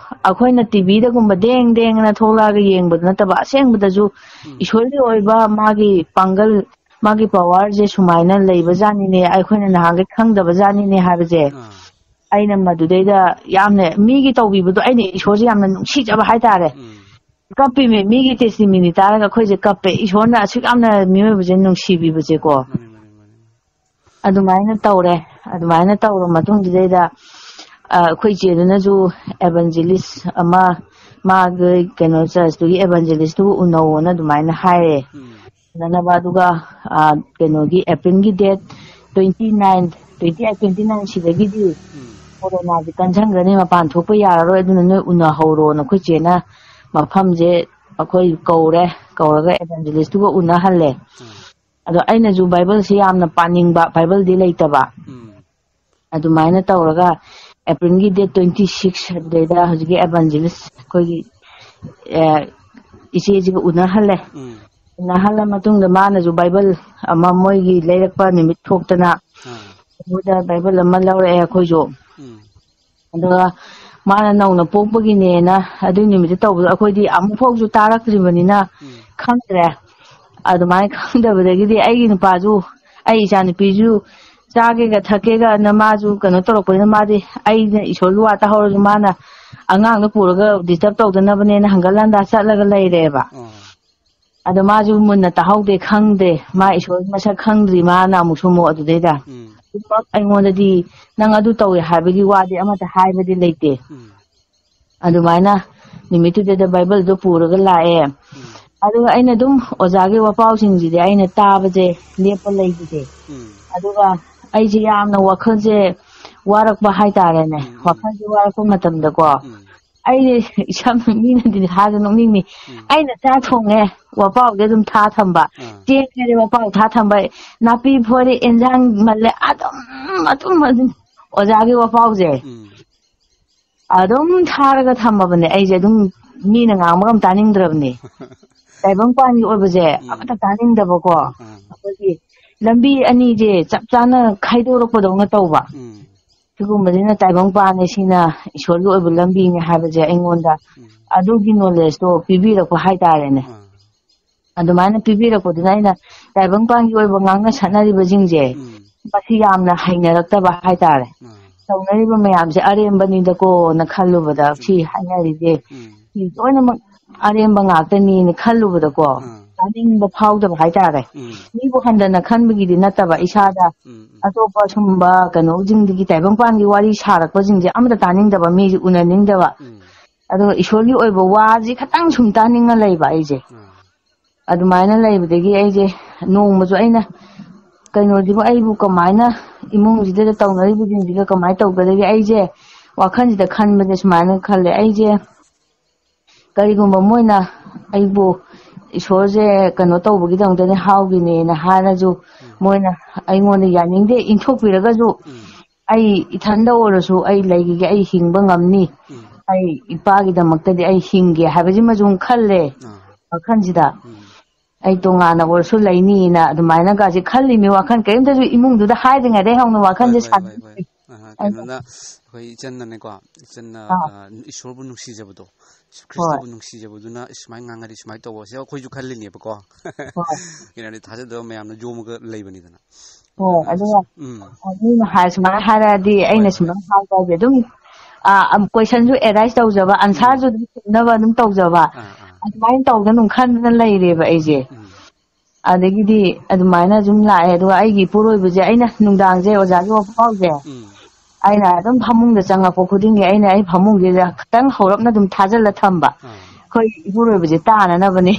ꯑꯩꯈꯣꯏꯅ ꯇꯤꯚꯤꯗꯒꯨꯝꯕ ꯗꯦꯡꯗꯅ ꯊꯣꯛꯂꯛꯑꯒ ꯌꯦꯡꯕꯗ ꯅꯠꯇꯕ ꯑꯁꯦꯡꯕꯗꯁꯨ ꯏꯁꯣꯔꯒꯤ ꯑꯣꯏꯕ ꯃꯥꯒꯤ ꯄꯥꯡꯒꯜ ꯃꯥꯒꯤ ꯄꯋꯥꯔꯁꯦ ꯁꯨꯃꯥꯏꯅ ꯂꯩꯕ ꯖꯥꯠꯅꯤꯅꯦ ꯑꯩꯈꯣꯏꯅ ꯅꯍꯥꯟꯈꯩ ꯈꯪꯗꯕ ꯖꯥꯠꯅꯤꯅꯦ ꯍꯥꯏꯕꯁꯦ ꯑꯩꯅ ꯃꯗꯨꯗꯩꯗ ꯌꯥꯝꯅ ꯃꯤꯒꯤ ꯇꯧꯕꯤꯕꯗꯣ ꯑꯩꯅ ꯏꯁꯣꯔꯁꯦ ꯌꯥꯝꯅ ꯅꯨꯡꯁꯤꯖꯕ ꯍꯥꯏꯇꯥꯔꯦ ꯀꯞꯄꯤꯃꯦ ꯃꯤꯒꯤ ꯇꯦꯁꯇꯤꯃꯅꯤ ꯇꯥꯔꯒ ꯑꯩꯈꯣꯏꯁꯦ ꯀꯞꯄꯦ ꯏꯁꯣꯔꯅ ꯑꯁꯨꯛ ꯌꯥꯝꯅ ꯃꯤꯑꯣꯏꯕꯁꯦ ꯅꯨꯡꯁꯤꯕꯤꯕꯁꯦꯀꯣ ꯑꯗꯨꯃꯥꯏꯅ ꯇꯧꯔꯦ ꯑꯗꯨꯃꯥꯏꯅ ꯇꯧꯔ ꯃꯇꯨꯡꯁꯤꯗꯩꯗ ꯑꯩꯈꯣꯏ ꯏꯆꯦꯗꯨꯅꯁꯨ ꯑꯦꯚꯥꯟꯖꯦꯂꯤꯁ ꯑꯃ ꯃꯥꯒꯤ ꯀꯩꯅꯣ ꯆꯔꯆꯇꯨꯒꯤ ꯑꯦꯚꯥꯟꯖꯦꯂꯤꯁꯇꯨꯒ ꯎꯅꯧꯅ ꯑꯗꯨꯃꯥꯏꯅ ꯍꯥꯏꯔꯦ ꯎꯅꯅꯕ ꯑꯗꯨꯒ ꯀꯩꯅꯣꯒꯤ ꯑꯦꯄ꯭ꯔꯤꯜꯒꯤ ꯗꯦꯠ 28, 29 ꯁꯤꯗꯒꯤꯗꯤ ꯀꯣꯔꯣꯅꯥꯁꯦ ꯀꯟꯁꯟꯈ꯭ꯔꯅꯤ ꯃꯄꯥꯟ ꯊꯣꯛꯄ ꯌꯥꯔꯔꯣꯏ ꯑꯗꯨꯅ ꯅꯣꯏ ꯎꯅꯍꯧꯔꯣꯅ ꯑꯩꯈꯣꯏ ꯆꯦꯅ ꯃꯐꯝꯁꯦ ꯑꯩꯈꯣꯏ ꯀꯧꯔꯒ ꯑꯦꯚꯥꯟꯖꯦꯂꯤꯁꯇꯨꯒ ꯎꯅꯍꯜꯂꯦ ꯑꯗꯣ ꯑꯩꯅꯁꯨ ꯕꯥꯏꯕꯜꯁꯦ ꯌꯥꯝꯅ ꯄꯥꯅꯤꯡꯕ ꯕꯥꯏꯕꯜꯗꯤ ꯂꯩꯇꯕ ꯑꯗꯨꯃꯥꯏꯅ ꯇꯧꯔꯒ ꯑꯦꯄ꯭ꯔꯤꯜꯒꯤ ꯗꯦꯠ 26 ꯑꯗꯨꯗꯩꯗ ꯍꯧꯖꯤꯛꯀꯤ ꯑꯦꯚꯥꯟꯖꯦꯂꯤꯁ ꯑꯩꯈꯣꯏꯒꯤ ꯏꯆꯦꯁꯤꯒ ꯎꯅꯍꯜꯂꯦ ꯎꯅꯍꯜꯂ ꯃꯇꯨꯡꯗ ꯃꯥꯅꯁꯨ ꯕꯥꯏꯕꯜ ꯑꯃ ꯃꯣꯏꯒꯤ ꯂꯩꯔꯛꯄ ꯅꯨꯃꯤꯠ ꯊꯣꯛꯇꯅ ꯑꯗꯨꯗ ꯕꯥꯏꯕꯜ ꯑꯃ ꯂꯧꯔꯛꯑꯦ ꯑꯩꯈꯣꯏꯁꯨ ꯑꯗꯨꯒ ꯃꯥꯅ ꯅꯧꯅ ꯄꯣꯛꯄꯒꯤꯅꯦꯅ ꯑꯗꯨꯏ ꯅꯨꯃꯤꯠꯇ ꯇꯧꯕꯗꯣ ꯑꯩꯈꯣꯏꯗꯤ ꯑꯃꯨꯛꯐꯥꯎꯁꯨ ꯇꯥꯔꯛꯇ꯭ꯔꯤꯕꯅꯤꯅ ꯈꯪꯗ꯭ꯔꯦ ꯑꯗꯨꯃꯥꯏꯅ ꯈꯪꯗꯕꯗꯒꯤꯗꯤ ꯑꯩꯒꯤ ꯅꯨꯄꯥꯁꯨ ꯑꯩ ꯏꯆꯥ ꯅꯨꯄꯤꯁꯨ ꯆꯥꯒꯦꯒ ꯊꯛꯀꯦꯒꯅ ꯃꯥꯁꯨ ꯀꯩꯅꯣ ꯇꯧꯔꯛꯄꯅꯤ나 ꯃꯥꯗꯤ ꯑꯩꯅ ꯏꯁꯣꯔꯒꯤ ꯋꯥ ꯇꯥꯍꯧꯔꯁꯨ ꯃꯥꯅ ꯑꯉꯥꯡꯗꯣ ꯄꯨꯔꯒ ꯗꯤꯁꯇꯔꯕ ꯇꯧꯗꯅꯕꯅꯦꯅ ꯍꯪꯒꯠ ꯍꯟꯗꯥ ꯆꯠꯂꯒ ꯂꯩꯔꯦꯕ ꯑꯗꯣ ꯃꯥꯁꯨ ꯃꯨꯟꯅ ꯇꯥꯍꯧꯗꯦ ꯈꯪꯗꯦ ꯃꯥ ꯏꯁꯣꯔꯒꯤ ꯃꯁꯛ ꯈꯪꯗ꯭ꯔꯤ ꯃꯥꯅ ꯑꯃꯨꯛꯁꯨ ꯑꯗꯨꯗꯩꯗ ꯑꯩꯉꯣꯟꯗꯗꯤ ꯅꯪ ꯑꯗꯨ ꯇꯧꯋꯦ ꯍꯥꯏꯕꯒꯤ ꯋꯥꯗꯤ ꯑꯃꯠꯇ ꯍꯥꯏꯕꯗꯤ ꯂꯩꯇꯦ ꯑꯗꯨꯃꯥꯏꯅ ꯅꯨꯃꯤꯠꯇꯨꯗ ꯕꯥꯏꯕꯜꯗꯣ ꯄꯨꯔꯒ ꯂꯥꯛꯑꯦ ꯑꯗꯨꯒ ꯑꯩꯅ ꯑꯗꯨꯝ ꯑꯣꯖꯥꯒꯤ ꯋꯥꯄꯥꯎꯁꯤꯡꯁꯤꯗꯤ ꯑꯩꯅ ꯇꯥꯕꯁꯦ ꯂꯦꯞꯄ ꯂꯩꯈꯤꯗꯦ ꯑꯗꯨꯒ ꯑꯩꯁꯦ ꯌꯥꯝꯅ ꯋꯥꯈꯜꯁꯦ ꯋꯥꯔꯛꯄ ꯍꯥꯏꯇꯥꯔꯦꯅꯦ ꯋꯥꯈꯜꯁꯦ ꯋꯥꯔꯛꯄ ꯃꯇꯝꯗꯀꯣ ꯑꯩ ꯏꯁꯝ ꯃꯤꯅꯗꯤ ꯍꯥꯏꯔꯒ ꯅꯣꯛꯅꯤꯡꯅꯤ ꯑꯩꯅ ꯆꯥꯛ ꯊꯣꯡꯉꯦ ꯋꯥꯄꯥꯎꯗꯤ ꯑꯗꯨꯝ ꯊꯥ ꯊꯝꯕ ꯆꯦꯡꯉꯦ ꯋꯥꯄꯥꯎ ꯊꯥ ꯊꯝꯕ ꯅꯥꯄꯤ ꯐꯣꯏꯔꯦ ꯑꯦꯟꯖꯥꯡ ꯃꯜꯂꯦ ꯑꯗꯨꯝ ꯑꯣꯖꯥꯒꯤ ꯋꯥꯄꯥꯎꯁꯦ ꯑꯗꯨꯝ ꯊꯥꯔꯒ ꯊꯝꯃꯕꯅꯦ ꯑꯩꯁꯦ ꯑꯗꯨꯝ ꯃꯤꯅ ꯉꯥꯡꯕꯒ ꯑꯝ ꯇꯥꯅꯤꯡꯗ꯭ꯔꯕꯅꯦ ꯇꯥꯏꯕꯪꯄꯥꯟꯒꯤ ꯑꯣꯏꯕꯁꯦ ꯑꯃꯠꯇ ꯇꯥꯅꯤꯡꯗꯕꯀꯣ ꯑꯩꯈꯣꯏꯒꯤ ꯂꯝꯕꯤ ꯑꯅꯤꯁꯦ ꯆꯞ ꯆꯥꯅ ꯈꯥꯏꯗꯣꯔꯛꯄꯗꯧꯅ ꯇꯧꯕ ꯁꯤꯒꯨꯝꯕꯁꯤꯅ ꯇꯥꯏꯕꯪꯄꯥꯟꯅꯦ ꯁꯤꯅ ꯏꯁꯣꯔꯒꯤ ꯑꯣꯏꯕ ꯂꯝꯕꯤꯅꯦ ꯍꯥꯏꯕꯁꯦ ꯑꯩꯉꯣꯟꯗ ꯑꯗꯨꯒꯤ ꯅꯣꯂꯦꯖꯇꯣ ꯄꯤꯕꯤꯔꯛꯄ ꯍꯥꯏꯇꯥꯔꯦꯅꯦ ꯑꯗꯨꯃꯥꯏꯅ ꯄꯤꯕꯤꯔꯛꯄꯗꯨꯅ ꯑꯩꯅ ꯇꯥꯏꯕꯪꯄꯥꯟꯒꯤ ꯑꯣꯏꯕ ꯉꯥꯡꯅ ꯁꯠꯅꯔꯤꯕꯁꯤꯡꯁꯦ ꯃꯁꯤ ꯌꯥꯝꯅ ꯍꯩꯅꯔꯛꯇꯕ ꯍꯥꯏꯇꯥꯔꯦ ꯇꯧꯅꯔꯤꯕ ꯃꯌꯥꯝꯁꯦ ꯑꯔꯦꯝꯕꯅꯤꯗꯀꯣꯅ ꯈꯜꯂꯨꯕꯗ ꯁꯤ ꯍꯥꯏꯅꯔꯤꯁꯦ ꯁꯤ ꯂꯣꯏꯅꯃꯛ ꯑꯔꯦꯝꯕ ꯉꯥꯛꯇꯅꯤꯅ ꯈꯜꯂꯨꯕꯗꯀꯣ ꯇꯥꯅꯤꯡꯕ ꯐꯥꯎꯗꯕ ꯍꯥꯏꯇꯥꯔꯦ ꯃꯤꯕꯨ ꯍꯟꯗꯅ ꯈꯟꯕꯒꯤꯗꯤ ꯅꯠꯇꯕ ꯏꯁꯥꯗ ꯑꯇꯣꯞꯄ ꯁꯨꯝꯕ ꯀꯩꯅꯣꯁꯤꯡꯗꯒꯤ ꯇꯥꯏꯕꯪꯄꯥꯟꯒꯤ ꯋꯥꯔꯤ ꯁꯥꯔꯛꯄꯁꯤꯡꯁꯦ ꯑꯃꯠꯇ ꯇꯥꯅꯤꯡꯗꯕ ꯃꯤꯁꯦ ꯎꯅꯅꯤꯡꯗꯕ ꯑꯗꯨꯒ ꯏꯁꯣꯔꯒꯤ ꯑꯣꯏꯕ ꯋꯥꯁꯤ ꯈꯇꯪ ꯁꯨꯝ ꯇꯥꯅꯤꯡꯉ ꯂꯩꯕ ꯑꯩꯁꯦ ꯑꯗꯨꯃꯥꯏꯅ ꯂꯩꯕꯗꯒꯤ ꯑꯩꯁꯦ ꯅꯣꯡꯃꯁꯨ ꯑꯩꯅ ꯀꯩꯅꯣꯁꯤꯕꯨ ꯑꯩꯕꯨ ꯀꯃꯥꯏꯅ ꯏꯃꯨꯡꯁꯤꯗ ꯇꯧꯅꯔꯤꯕꯁꯤꯡꯁꯤꯒ ꯀꯃꯥꯏꯅ ꯇꯧꯒꯗꯒꯦ ꯑꯩꯁꯦ ꯋꯥꯈꯜꯁꯤꯗ ꯈꯟꯕꯁꯦ ꯁꯨꯃꯥꯏꯅ ꯈꯜꯂꯦ ꯑꯩꯁꯦ ꯀꯔꯤꯒꯨꯝꯕ ꯃꯣꯏꯅ ꯑꯩꯕꯨ ꯏꯁꯣꯔꯁꯦ ꯀꯩꯅꯣ ꯇꯧꯕꯒꯤꯗꯃꯛꯇꯅꯦ ꯍꯥꯎꯒꯤꯅꯦꯅ ꯍꯥꯏꯔꯁꯨ ꯃꯣꯏꯅ ꯑꯩꯉꯣꯟꯗ ꯌꯥꯅꯤꯡꯗꯦ ꯏꯟꯊꯣꯛꯄꯤꯔꯒꯁꯨ ꯑꯩ ꯏꯊꯟꯗ ꯑꯣꯏꯔꯁꯨ ꯑꯩ ꯂꯩꯈꯤꯒꯦ ꯑꯩ ꯍꯤꯡꯕ ꯉꯝꯅꯤ ꯑꯩ ꯏꯄꯥꯒꯤꯗꯃꯛꯇꯗꯤ ꯑꯩ ꯍꯤꯡꯒꯦ ꯍꯥꯏꯕꯁꯤꯃꯁꯨ ꯈꯜꯂꯦ ꯋꯥꯈꯜꯁꯤꯗ ꯑꯩ ꯇꯣꯉꯥꯟꯅ ꯑꯣꯏꯔꯁꯨ ꯂꯩꯅꯤꯅ ꯑꯗꯨꯃꯥꯏꯅꯒꯁꯦ ꯈꯜꯂꯤꯃꯤ ꯋꯥꯈꯜ ꯀꯔꯤꯝꯇꯁꯨ ꯏꯃꯨꯡꯗꯨꯗ ꯍꯥꯏꯗ꯭ꯔꯤꯉꯩꯗꯩ ꯍꯧꯅ ꯋꯥꯈꯜꯁꯦ ꯁꯥꯒꯠꯂꯤ ꯀꯩꯅꯣꯅ ꯑꯩꯈꯣꯏ ꯏꯆꯟꯅꯅꯦꯀꯣ ꯏꯆꯟꯅ ꯏꯁꯣꯔꯕꯨ ꯅꯨꯡꯁꯤꯖꯕꯗꯣ ꯍꯣꯏ ꯈ꯭ꯔꯤꯁꯇꯕꯨ ꯅꯨꯡꯁꯤꯖꯕꯗꯨꯅ ꯁꯨꯃꯥꯏꯅ ꯉꯥꯡꯉꯗꯤ ꯁꯨꯃꯥꯏꯅ ꯇꯧꯕ ꯁꯤ ꯑꯩꯈꯣꯏꯁꯨ ꯈꯜꯂꯤꯅꯦꯕꯀꯣ ꯀꯩꯅꯣꯗꯤ ꯊꯥꯖꯗꯕ ꯃꯌꯥꯝꯅ ꯌꯣꯝꯃꯒ ꯂꯩꯕꯅꯤꯗꯅ ꯍꯣꯏ ꯑꯗꯨꯒ ꯃꯤꯅ ꯁꯨꯃꯥꯏꯅ ꯍꯥꯏꯔꯛꯑꯗꯤ ꯑꯩꯅ ꯁꯨꯃꯥꯏꯅ ꯍꯥꯏꯕꯁꯦ ꯑꯗꯨꯝ ꯀꯣꯏꯁꯟꯁꯨ ꯑꯦꯔꯥꯏꯁ ꯇꯧꯖꯕ ꯑꯟꯁꯥꯔꯁꯨ ꯑꯗꯨꯝ ꯈꯨꯝꯅꯕ ꯑꯗꯨꯝ ꯇꯧꯖꯕ ꯑꯗꯨꯃꯥꯏꯅ ꯇꯧꯗꯅ ꯑꯗꯨꯝ ꯈꯟꯗꯅ ꯂꯩꯔꯦꯕ ꯑꯩꯁꯦ ꯑꯗꯒꯤꯗꯤ ꯑꯗꯨꯃꯥꯏꯅ ꯁꯨꯝ ꯂꯥꯛꯑꯦ ꯑꯗꯨꯒ ꯑꯩꯒꯤ ꯏꯄꯨꯔꯣꯏꯕꯁꯦ ꯑꯩꯅ ꯅꯨꯡꯗꯥꯡꯁꯦ ꯑꯣꯖꯥꯒꯤ ꯋꯥꯐꯥꯎꯁꯦ ꯑꯩꯅ ꯑꯗꯨꯝ ꯐꯃꯨꯡꯗ ꯆꯪꯉꯛꯄ ꯈꯨꯗꯤꯡꯒꯤ ꯑꯩ ꯐꯃꯨꯡꯁꯤꯗ ꯈꯤꯇꯪ ꯍꯧꯔꯞꯅ ꯑꯗꯨꯝ ꯊꯥꯖꯤꯜꯂ ꯊꯝꯕ ꯑꯩꯈꯣꯏ ꯏꯄꯨꯔꯣꯏꯕꯁꯦ ꯇꯥꯅꯅꯕꯅꯤ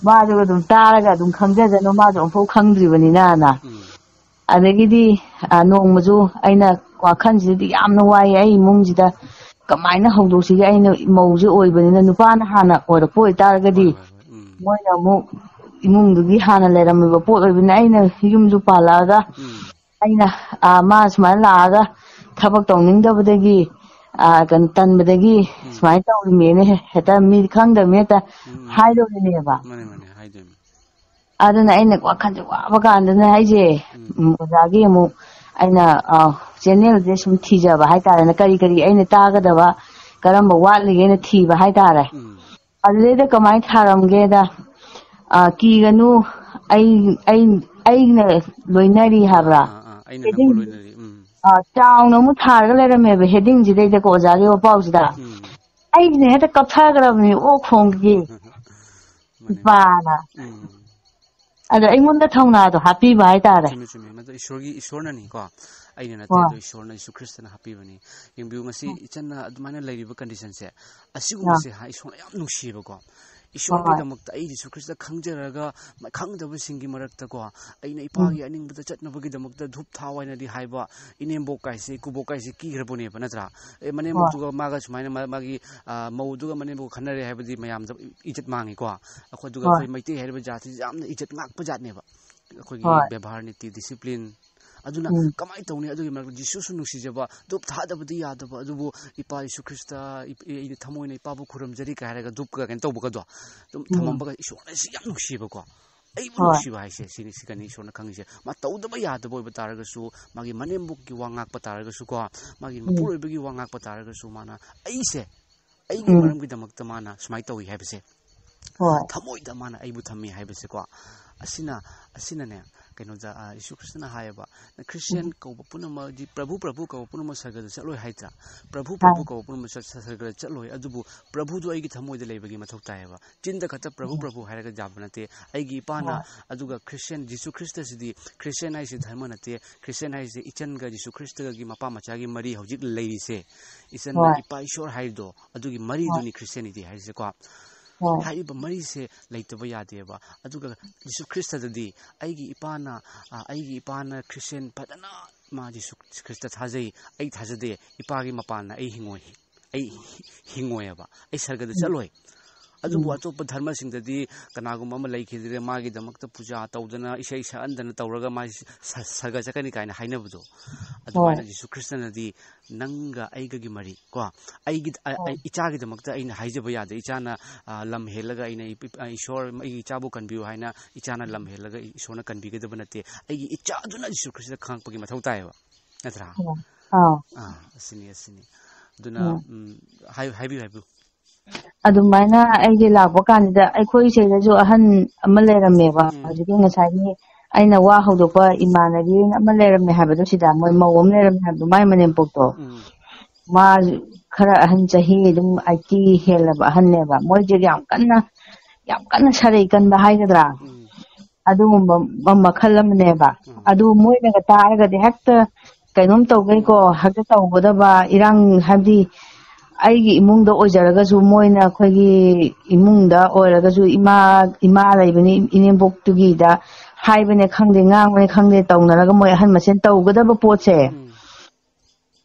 ꯃꯥꯁꯨ ꯑꯗꯨꯝ ꯇꯥꯔꯒ ꯑꯗꯨꯝ ꯈꯪꯖꯖꯅꯨ ꯃꯥꯁꯨ ꯑꯃꯨꯛꯐꯥꯎ ꯈꯪꯗ꯭ꯔꯤꯕꯅꯤꯅꯅ ꯑꯗꯒꯤꯗꯤ ꯅꯣꯡꯃꯁꯨ ꯑꯩꯅ ꯋꯥꯈꯜꯁꯤꯗꯗꯤ ꯌꯥꯝꯅ ꯋꯥꯏꯑꯦ ꯑꯩ ꯏꯃꯨꯡꯁꯤꯗ ꯀꯃꯥꯏꯅ ꯍꯧꯗꯣꯛꯁꯤꯒꯦ ꯑꯩꯅ ꯃꯧꯁꯦ ꯑꯣꯏꯕꯅꯤꯅ ꯅꯨꯄꯥꯅ ꯍꯥꯟꯅ ꯑꯣꯏꯔꯛꯄ ꯑꯣꯏꯇꯥꯔꯒꯗꯤ ꯃꯣꯏꯅ ꯑꯃꯨꯛ ꯏꯃꯨꯡꯗꯨꯒꯤ ꯍꯥꯟꯅ ꯂꯩꯔꯝꯃꯤꯕ ꯄꯣꯠ ꯑꯣꯏꯕꯅꯤꯅ ꯑꯩꯅ ꯌꯨꯝꯁꯨ ꯄꯥꯜꯂꯛꯑꯒ ꯑꯩꯅ ꯃꯥ ꯁꯨꯃꯥꯏꯅ ꯂꯥꯛꯑꯒ ꯊꯕꯛ ꯇꯧꯅꯤꯡꯗꯕꯗꯒꯤ ꯀꯩꯅꯣ ꯇꯟꯕꯗꯒꯤ ꯁꯨꯃꯥꯏꯅ ꯇꯧꯔꯤꯃꯦꯅ ꯍꯦꯛꯇ ꯃꯤ ꯈꯪꯗꯕꯅꯤ ꯍꯦꯛꯇ ꯍꯥꯏꯗꯧꯔꯤꯅꯦꯕ ꯑꯗꯨꯅ ꯑꯩꯅ ꯋꯥꯈꯜꯁꯦ ꯋꯥꯕ ꯀꯥꯟꯗꯅ ꯑꯩꯁꯦ ꯑꯣꯖꯥꯒꯤ ꯑꯃꯨꯛ ꯑꯩꯅ ꯆꯦꯟꯅꯦꯜꯁꯦ ꯁꯨꯝ ꯊꯤꯖꯕ ꯍꯥꯏꯇꯥꯔꯦꯅꯦ ꯀꯔꯤ ꯀꯔꯤ ꯑꯩꯅ ꯇꯥꯒꯗꯕ ꯀꯔꯝꯕ ꯋꯥꯠꯂꯤꯒꯦꯅ ꯊꯤꯕ ꯍꯥꯏꯇꯥꯔꯦ ꯑꯗꯨꯗꯩꯗ ꯀꯃꯥꯏꯅ ꯊꯥꯔꯝꯒꯦꯗ ꯀꯤꯒꯅꯨ ꯑꯩꯅ ꯂꯣꯏꯅꯔꯤ ꯍꯥꯏꯕ꯭ꯔꯥ ꯆꯥꯎꯅ ꯑꯃꯨꯛ ꯊꯥꯔꯒ ꯂꯩꯔꯝꯃꯦꯕ ꯍꯦꯗꯤꯡꯁꯤꯗꯩꯗꯀꯣ ꯑꯣꯖꯥꯒꯤ ꯋꯥꯄꯥꯎꯁꯤꯗ ꯑꯩꯁꯤꯅ ꯍꯦꯛꯇ ꯀꯞꯊꯈ꯭ꯔꯕꯅꯤ ꯑꯣꯛ ꯈꯣꯡꯒꯤ ꯏꯄꯥꯅ ꯑꯗꯣ ꯑꯩꯉꯣꯟꯗ ꯊꯧꯅꯥꯗꯣ ꯍꯥꯞꯄꯤꯕ ꯍꯥꯏꯇꯥꯔꯦ ꯃꯗꯨ ꯏꯁꯣꯔꯅꯅꯤꯀꯣ ꯑꯩꯅ ꯅꯠꯇꯦ ꯑꯗꯣ ꯏꯁꯣꯔꯅ ꯏꯁꯨ ꯈ꯭ꯔꯤꯁꯇꯅ ꯍꯥꯞꯄꯤꯕꯅꯤ ꯌꯦꯡꯕꯤꯌꯨ ꯉꯁꯤ ꯏꯆꯟꯅ ꯑꯗꯨꯃꯥꯏꯅ ꯂꯩꯔꯤꯕ ꯀꯟꯗꯤꯁꯟꯁꯦ ꯑꯁꯤꯒꯨꯝꯕꯁꯦ ꯏꯁꯣꯔꯅ ꯌꯥꯝ ꯅꯨꯡꯁꯤꯌꯦꯕꯀꯣ ꯏꯁꯣꯔꯒꯤꯗꯃꯛꯇ ꯑꯩ ꯏꯁꯨ ꯈ꯭ꯔꯤꯁꯇ ꯈꯪꯖꯔꯒ ꯈꯪꯗꯕꯁꯤꯡꯒꯤ ꯃꯔꯛꯇꯀꯣ ꯑꯩꯅ ꯏꯄꯥꯒꯤ ꯑꯅꯤꯡꯕꯗ ꯆꯠꯅꯕꯒꯤꯗꯃꯛꯇ ꯙꯨꯞ ꯊꯥꯎ ꯍꯥꯏꯅꯗꯤ ꯍꯥꯏꯕ ꯏꯅꯦꯝꯕꯣꯛ ꯀꯥꯏꯁꯦ ꯏꯀꯨꯕꯣꯛ ꯀꯥꯏꯁꯦ ꯀꯤꯈ꯭ꯔꯕꯅꯦꯕ ꯅꯠꯇ꯭ꯔꯥ ꯃꯅꯦꯝꯕꯣꯛꯇꯨꯒ ꯃꯥꯒ ꯁꯨꯃꯥꯏꯅ ꯃꯥꯒꯤ ꯃꯧꯗꯨꯒ ꯃꯅꯦꯝꯕꯣꯛ ꯈꯟꯅꯔꯦ ꯍꯥꯏꯕꯗꯤ ꯃꯌꯥꯝꯗ ꯏꯖꯠ ꯃꯥꯡꯉꯤꯀꯣ ꯑꯗꯨꯒ ꯑꯩꯈꯣꯏ ꯃꯩꯇꯩ ꯍꯥꯏꯔꯤꯕ ꯖꯥꯠꯁꯤꯁꯦ ꯌꯥꯝꯅ ꯏꯖꯠ ꯉꯥꯛꯄ ꯖꯥꯠꯅꯦꯕ ꯑꯩꯈꯣꯏꯒꯤ ꯕꯦꯕꯥꯔ ꯅꯤꯇꯤ ꯗꯤꯁꯤꯄ꯭ꯂꯤꯟ ꯑꯗꯨꯅ ꯀꯃꯥꯏꯅ ꯇꯧꯅꯤ ꯑꯗꯨꯒꯤ ꯃꯔꯛꯇ ꯖꯤꯁꯨꯁꯨ ꯅꯨꯡꯁꯤꯖꯕ ꯙꯨꯞ ꯊꯥꯗꯕꯗꯤ ꯌꯥꯗꯕ ꯑꯗꯨꯕꯨ ꯏꯄꯥ ꯏꯁꯨ ꯈ꯭ꯔꯤꯁꯇ ꯑꯩꯅ ꯊꯃꯣꯏꯅ ꯏꯄꯥꯕꯨ ꯈꯨꯔꯨꯝꯖꯔꯤ ꯀꯥꯏ ꯍꯥꯏꯔꯒ ꯙꯨꯞꯀ ꯀꯩꯅꯣ ꯇꯧꯕꯒꯗꯣ ꯑꯗꯨꯝ ꯊꯝꯃꯝꯕꯒ ꯏꯁꯣꯔꯅ ꯁꯤ ꯌꯥꯝ ꯅꯨꯡꯁꯤꯕꯀꯣ ꯑꯩꯕꯨ ꯅꯨꯡꯁꯤꯕ ꯍꯥꯏꯁꯦ ꯁꯤꯒꯅꯤ ꯏꯁꯣꯔꯅ ꯈꯪꯉꯤꯁꯦ ꯃꯥ ꯇꯧꯗꯕ ꯌꯥꯗꯕ ꯑꯣꯏꯕ ꯇꯥꯔꯒꯁꯨ ꯃꯥꯒꯤ ꯃꯅꯦꯝꯕꯣꯛꯀꯤ ꯋꯥ ꯉꯥꯛꯄ ꯇꯥꯔꯒꯁꯨ ꯀꯣ ꯃꯥꯒꯤ ꯃꯄꯨꯔꯣꯏꯕꯒꯤ ꯋꯥ ꯉꯥꯛꯄ ꯇꯥꯔꯒꯁꯨ ꯃꯥꯅ ꯑꯩꯒꯤ ꯃꯔꯝꯒꯤꯗꯃꯛꯇ ꯃꯥꯅ ꯁꯨꯃꯥꯏꯅ ꯇꯧꯏ ꯍꯥꯏꯕꯁꯦ ꯊꯃꯣꯏꯗ ꯃꯥꯅ ꯑꯩꯕꯨ ꯊꯝꯃꯤ ꯍꯥꯏꯕꯁꯦꯀꯣ ꯑꯁꯤꯅꯅꯦ ꯀꯩꯅꯣꯗ ꯌꯤꯁꯨ ꯈ꯭ꯔꯤꯁꯇꯅ ꯍꯥꯏꯌꯦꯕ ꯈ꯭ꯔꯤꯁꯇꯤꯌꯟ ꯀꯧꯕ ꯄꯨꯝꯅꯃꯛ ꯄ꯭ꯔꯚꯨ ꯀꯧꯕ ꯄꯨꯝꯅꯃꯛ ꯁꯔꯒꯗ ꯆꯠꯂꯣꯏ ꯍꯥꯏꯗ꯭ꯔꯥ ꯄ꯭ꯔꯚꯨ ꯀꯧꯕ ꯄꯨꯝꯅꯃꯛ ꯁꯔꯒꯗ ꯆꯠꯂꯣꯏ ꯑꯗꯨꯕꯨ ꯄ꯭ꯔꯚꯨꯗꯣ ꯑꯩꯒꯤ ꯊꯃꯣꯏꯗ ꯂꯩꯕꯒꯤ ꯃꯊꯧ ꯇꯥꯏꯌꯦꯕ ꯆꯤꯟꯗ ꯈꯛꯇ ꯄ꯭ꯔꯚꯨ ꯍꯥꯏꯔꯒ ꯌꯥꯕ ꯅꯠꯇꯦ ꯑꯩꯒꯤ ꯏꯄꯥꯅ ꯑꯗꯨꯒ ꯈ꯭ꯔꯤꯁꯇꯤꯌꯟ ꯖꯤꯁꯨ ꯈ꯭ꯔꯤꯁꯇꯁꯤꯗꯤ ꯈ꯭ꯔꯤꯁꯇꯤꯌꯟ ꯍꯥꯏꯁꯤ ꯙꯔꯃ ꯅꯠꯇꯦ ꯈ꯭ꯔꯤꯁꯇꯤꯌꯟ ꯍꯥꯏꯁꯤ ꯏꯆꯟꯒ ꯖꯤꯁꯨ ꯈ꯭ꯔꯤꯁꯇꯒꯤ ꯃꯄꯥ ꯃꯆꯥꯒꯤ ꯃꯔꯤ ꯍꯧꯖꯤꯛ ꯂꯩꯔꯤꯁꯦ ꯏꯆꯟꯅ ꯏꯄꯥ ꯏꯁꯣꯔ ꯍꯥꯏꯔꯤꯗꯣ ꯑꯗꯨꯒꯤ ꯃꯔꯤꯗꯨꯅꯤ ꯈ꯭ꯔꯤꯁꯇꯤꯌꯟꯅꯤꯇꯤ ꯍꯥꯏꯔꯤꯁꯦꯀꯣ ꯍꯥꯏꯔꯤꯕ ꯃꯔꯤꯁꯦ ꯂꯩꯇꯕ ꯌꯥꯗꯦꯕ ꯑꯗꯨꯒ ꯖꯤꯁꯨ ꯈ꯭ꯔꯤꯁꯇꯗꯗꯤ ꯑꯩꯒꯤ ꯏꯄꯥꯅ ꯈ꯭ꯔꯤꯁꯇꯤꯌꯟ ꯐꯖꯅ ꯃꯥ ꯖꯤꯁꯨ ꯈ꯭ꯔꯤꯁꯇ ꯊꯥꯖꯩ ꯑꯩ ꯊꯥꯖꯗꯦ ꯏꯄꯥꯒꯤ ꯃꯄꯥꯟꯅ ꯑꯩ ꯍꯤꯡꯉꯣꯏꯑꯕ ꯑꯩ ꯁꯔꯒꯗ ꯆꯠꯂꯣꯏ ꯑꯗꯨꯕꯨ ꯑꯇꯣꯞꯄ ꯙꯔꯃꯁꯤꯡꯗꯗꯤ ꯀꯅꯥꯒꯨꯝꯕ ꯑꯃ ꯂꯩꯈꯤꯗ꯭ꯔꯦ ꯃꯥꯒꯤꯗꯃꯛꯇ ꯄꯨꯖꯥ ꯇꯧꯗꯅ ꯏꯁꯩ ꯁꯛꯍꯟꯗꯅ ꯇꯧꯔꯒ ꯃꯥꯒꯤ ꯁꯔꯒ ꯆꯠꯀꯅꯤ ꯀꯥꯏꯅ ꯍꯥꯏꯅꯕꯗꯣ ꯑꯗꯨꯃꯥꯏꯅ ꯖꯤꯁꯨ ꯈ꯭ꯔꯤꯁꯇꯅꯗꯤ ꯅꯪꯒ ꯑꯩꯒꯒꯤ ꯃꯔꯤ ꯀꯣ ꯏꯆꯥꯒꯤꯗꯃꯛꯇ ꯑꯩꯅ ꯍꯥꯏꯖꯕ ꯌꯥꯗꯦ ꯏꯆꯥꯅ ꯂꯝ ꯍꯦꯜꯂꯒ ꯑꯩꯅ ꯏꯁꯣꯔ ꯑꯩꯒꯤ ꯏꯆꯥꯕꯨ ꯀꯟꯕꯤꯌꯨ ꯍꯥꯏꯅ ꯏꯆꯥꯅ ꯂꯝ ꯍꯦꯜꯂꯒ ꯏꯁꯣꯔꯅ ꯀꯟꯕꯤꯒꯗꯕ ꯅꯠꯇꯦ ꯑꯩꯒꯤ ꯏꯆꯥꯗꯨꯅ ꯖꯤꯁꯨ ꯈ꯭ꯔꯤꯁꯇ ꯈꯪꯉꯛꯄꯒꯤ ꯃꯊꯧ ꯇꯥꯏꯌꯦꯕ ꯅꯠꯇ꯭ꯔꯥ ꯑꯁꯤꯅꯤ ꯑꯗꯨꯅ ꯍꯥꯏꯕꯤꯌꯨ ꯑꯗꯨꯃꯥꯏꯅ ꯑꯩꯒꯤ ꯂꯥꯛꯄ ꯀꯥꯟꯁꯤꯗ ꯑꯩꯈꯣꯏ ꯏꯆꯦꯗꯁꯨ ꯑꯍꯟ ꯑꯃ ꯂꯩꯔꯝꯃꯦꯕ ꯍꯧꯖꯤꯛꯀꯤ ꯉꯁꯥꯏꯒꯤ ꯑꯩꯅ ꯋꯥ ꯍꯧꯗꯣꯛꯄ ꯏꯃꯥꯟꯅꯕꯤ ꯑꯃ ꯂꯩꯔꯝꯃꯦ ꯍꯥꯏꯕꯗꯣ ꯁꯤꯗ ꯃꯣꯏ ꯃꯧ ꯑꯃ ꯂꯩꯔꯝꯃꯦ ꯍꯥꯏꯕꯗꯣ ꯃꯥꯏ ꯃꯅꯦꯝꯄꯣꯛꯇꯣ ꯃꯥ ꯈꯔ ꯑꯍꯟ ꯆꯍꯤ ꯑꯗꯨꯝ 80 ꯍꯦꯜꯂꯕ ꯑꯍꯟꯅꯦꯕ ꯃꯣꯏꯁꯦ ꯌꯥꯝ ꯀꯟꯅ ꯁꯥꯔꯩ ꯀꯟꯕ ꯍꯥꯏꯒꯗ꯭ꯔꯥ ꯑꯗꯨꯒꯨꯝꯕ ꯃꯈꯜ ꯑꯃꯅꯦꯕ ꯑꯗꯨ ꯃꯣꯏꯅꯒ ꯇꯥꯔꯒꯗꯤ ꯍꯦꯛꯇ ꯀꯩꯅꯣꯝ ꯇꯧꯒꯩꯀꯣ ꯍꯦꯛꯇ ꯇꯧꯒꯗꯕ ꯏꯔꯥꯡ ꯍꯥꯏꯕꯗꯤ ꯑꯩꯒꯤ ꯏꯃꯨꯡꯗ ꯑꯣꯏꯖꯔꯒꯁꯨ ꯃꯣꯏꯅ ꯑꯩꯈꯣꯏꯒꯤ ꯏꯃꯨꯡꯗ ꯑꯣꯏꯔꯒꯁꯨ ꯏꯃꯥ ꯂꯩꯕꯅꯤ ꯏꯅꯦꯝꯄꯣꯛꯇꯨꯒꯤꯗ ꯍꯥꯏꯕꯅꯦ ꯈꯪꯗꯦ ꯉꯥꯡꯕꯅꯦ ꯈꯪꯗꯦ ꯇꯧꯅꯔꯒ ꯃꯣꯏ ꯑꯍꯟ ꯃꯁꯦꯟ ꯇꯧꯒꯗꯕ ꯄꯣꯠꯁꯦ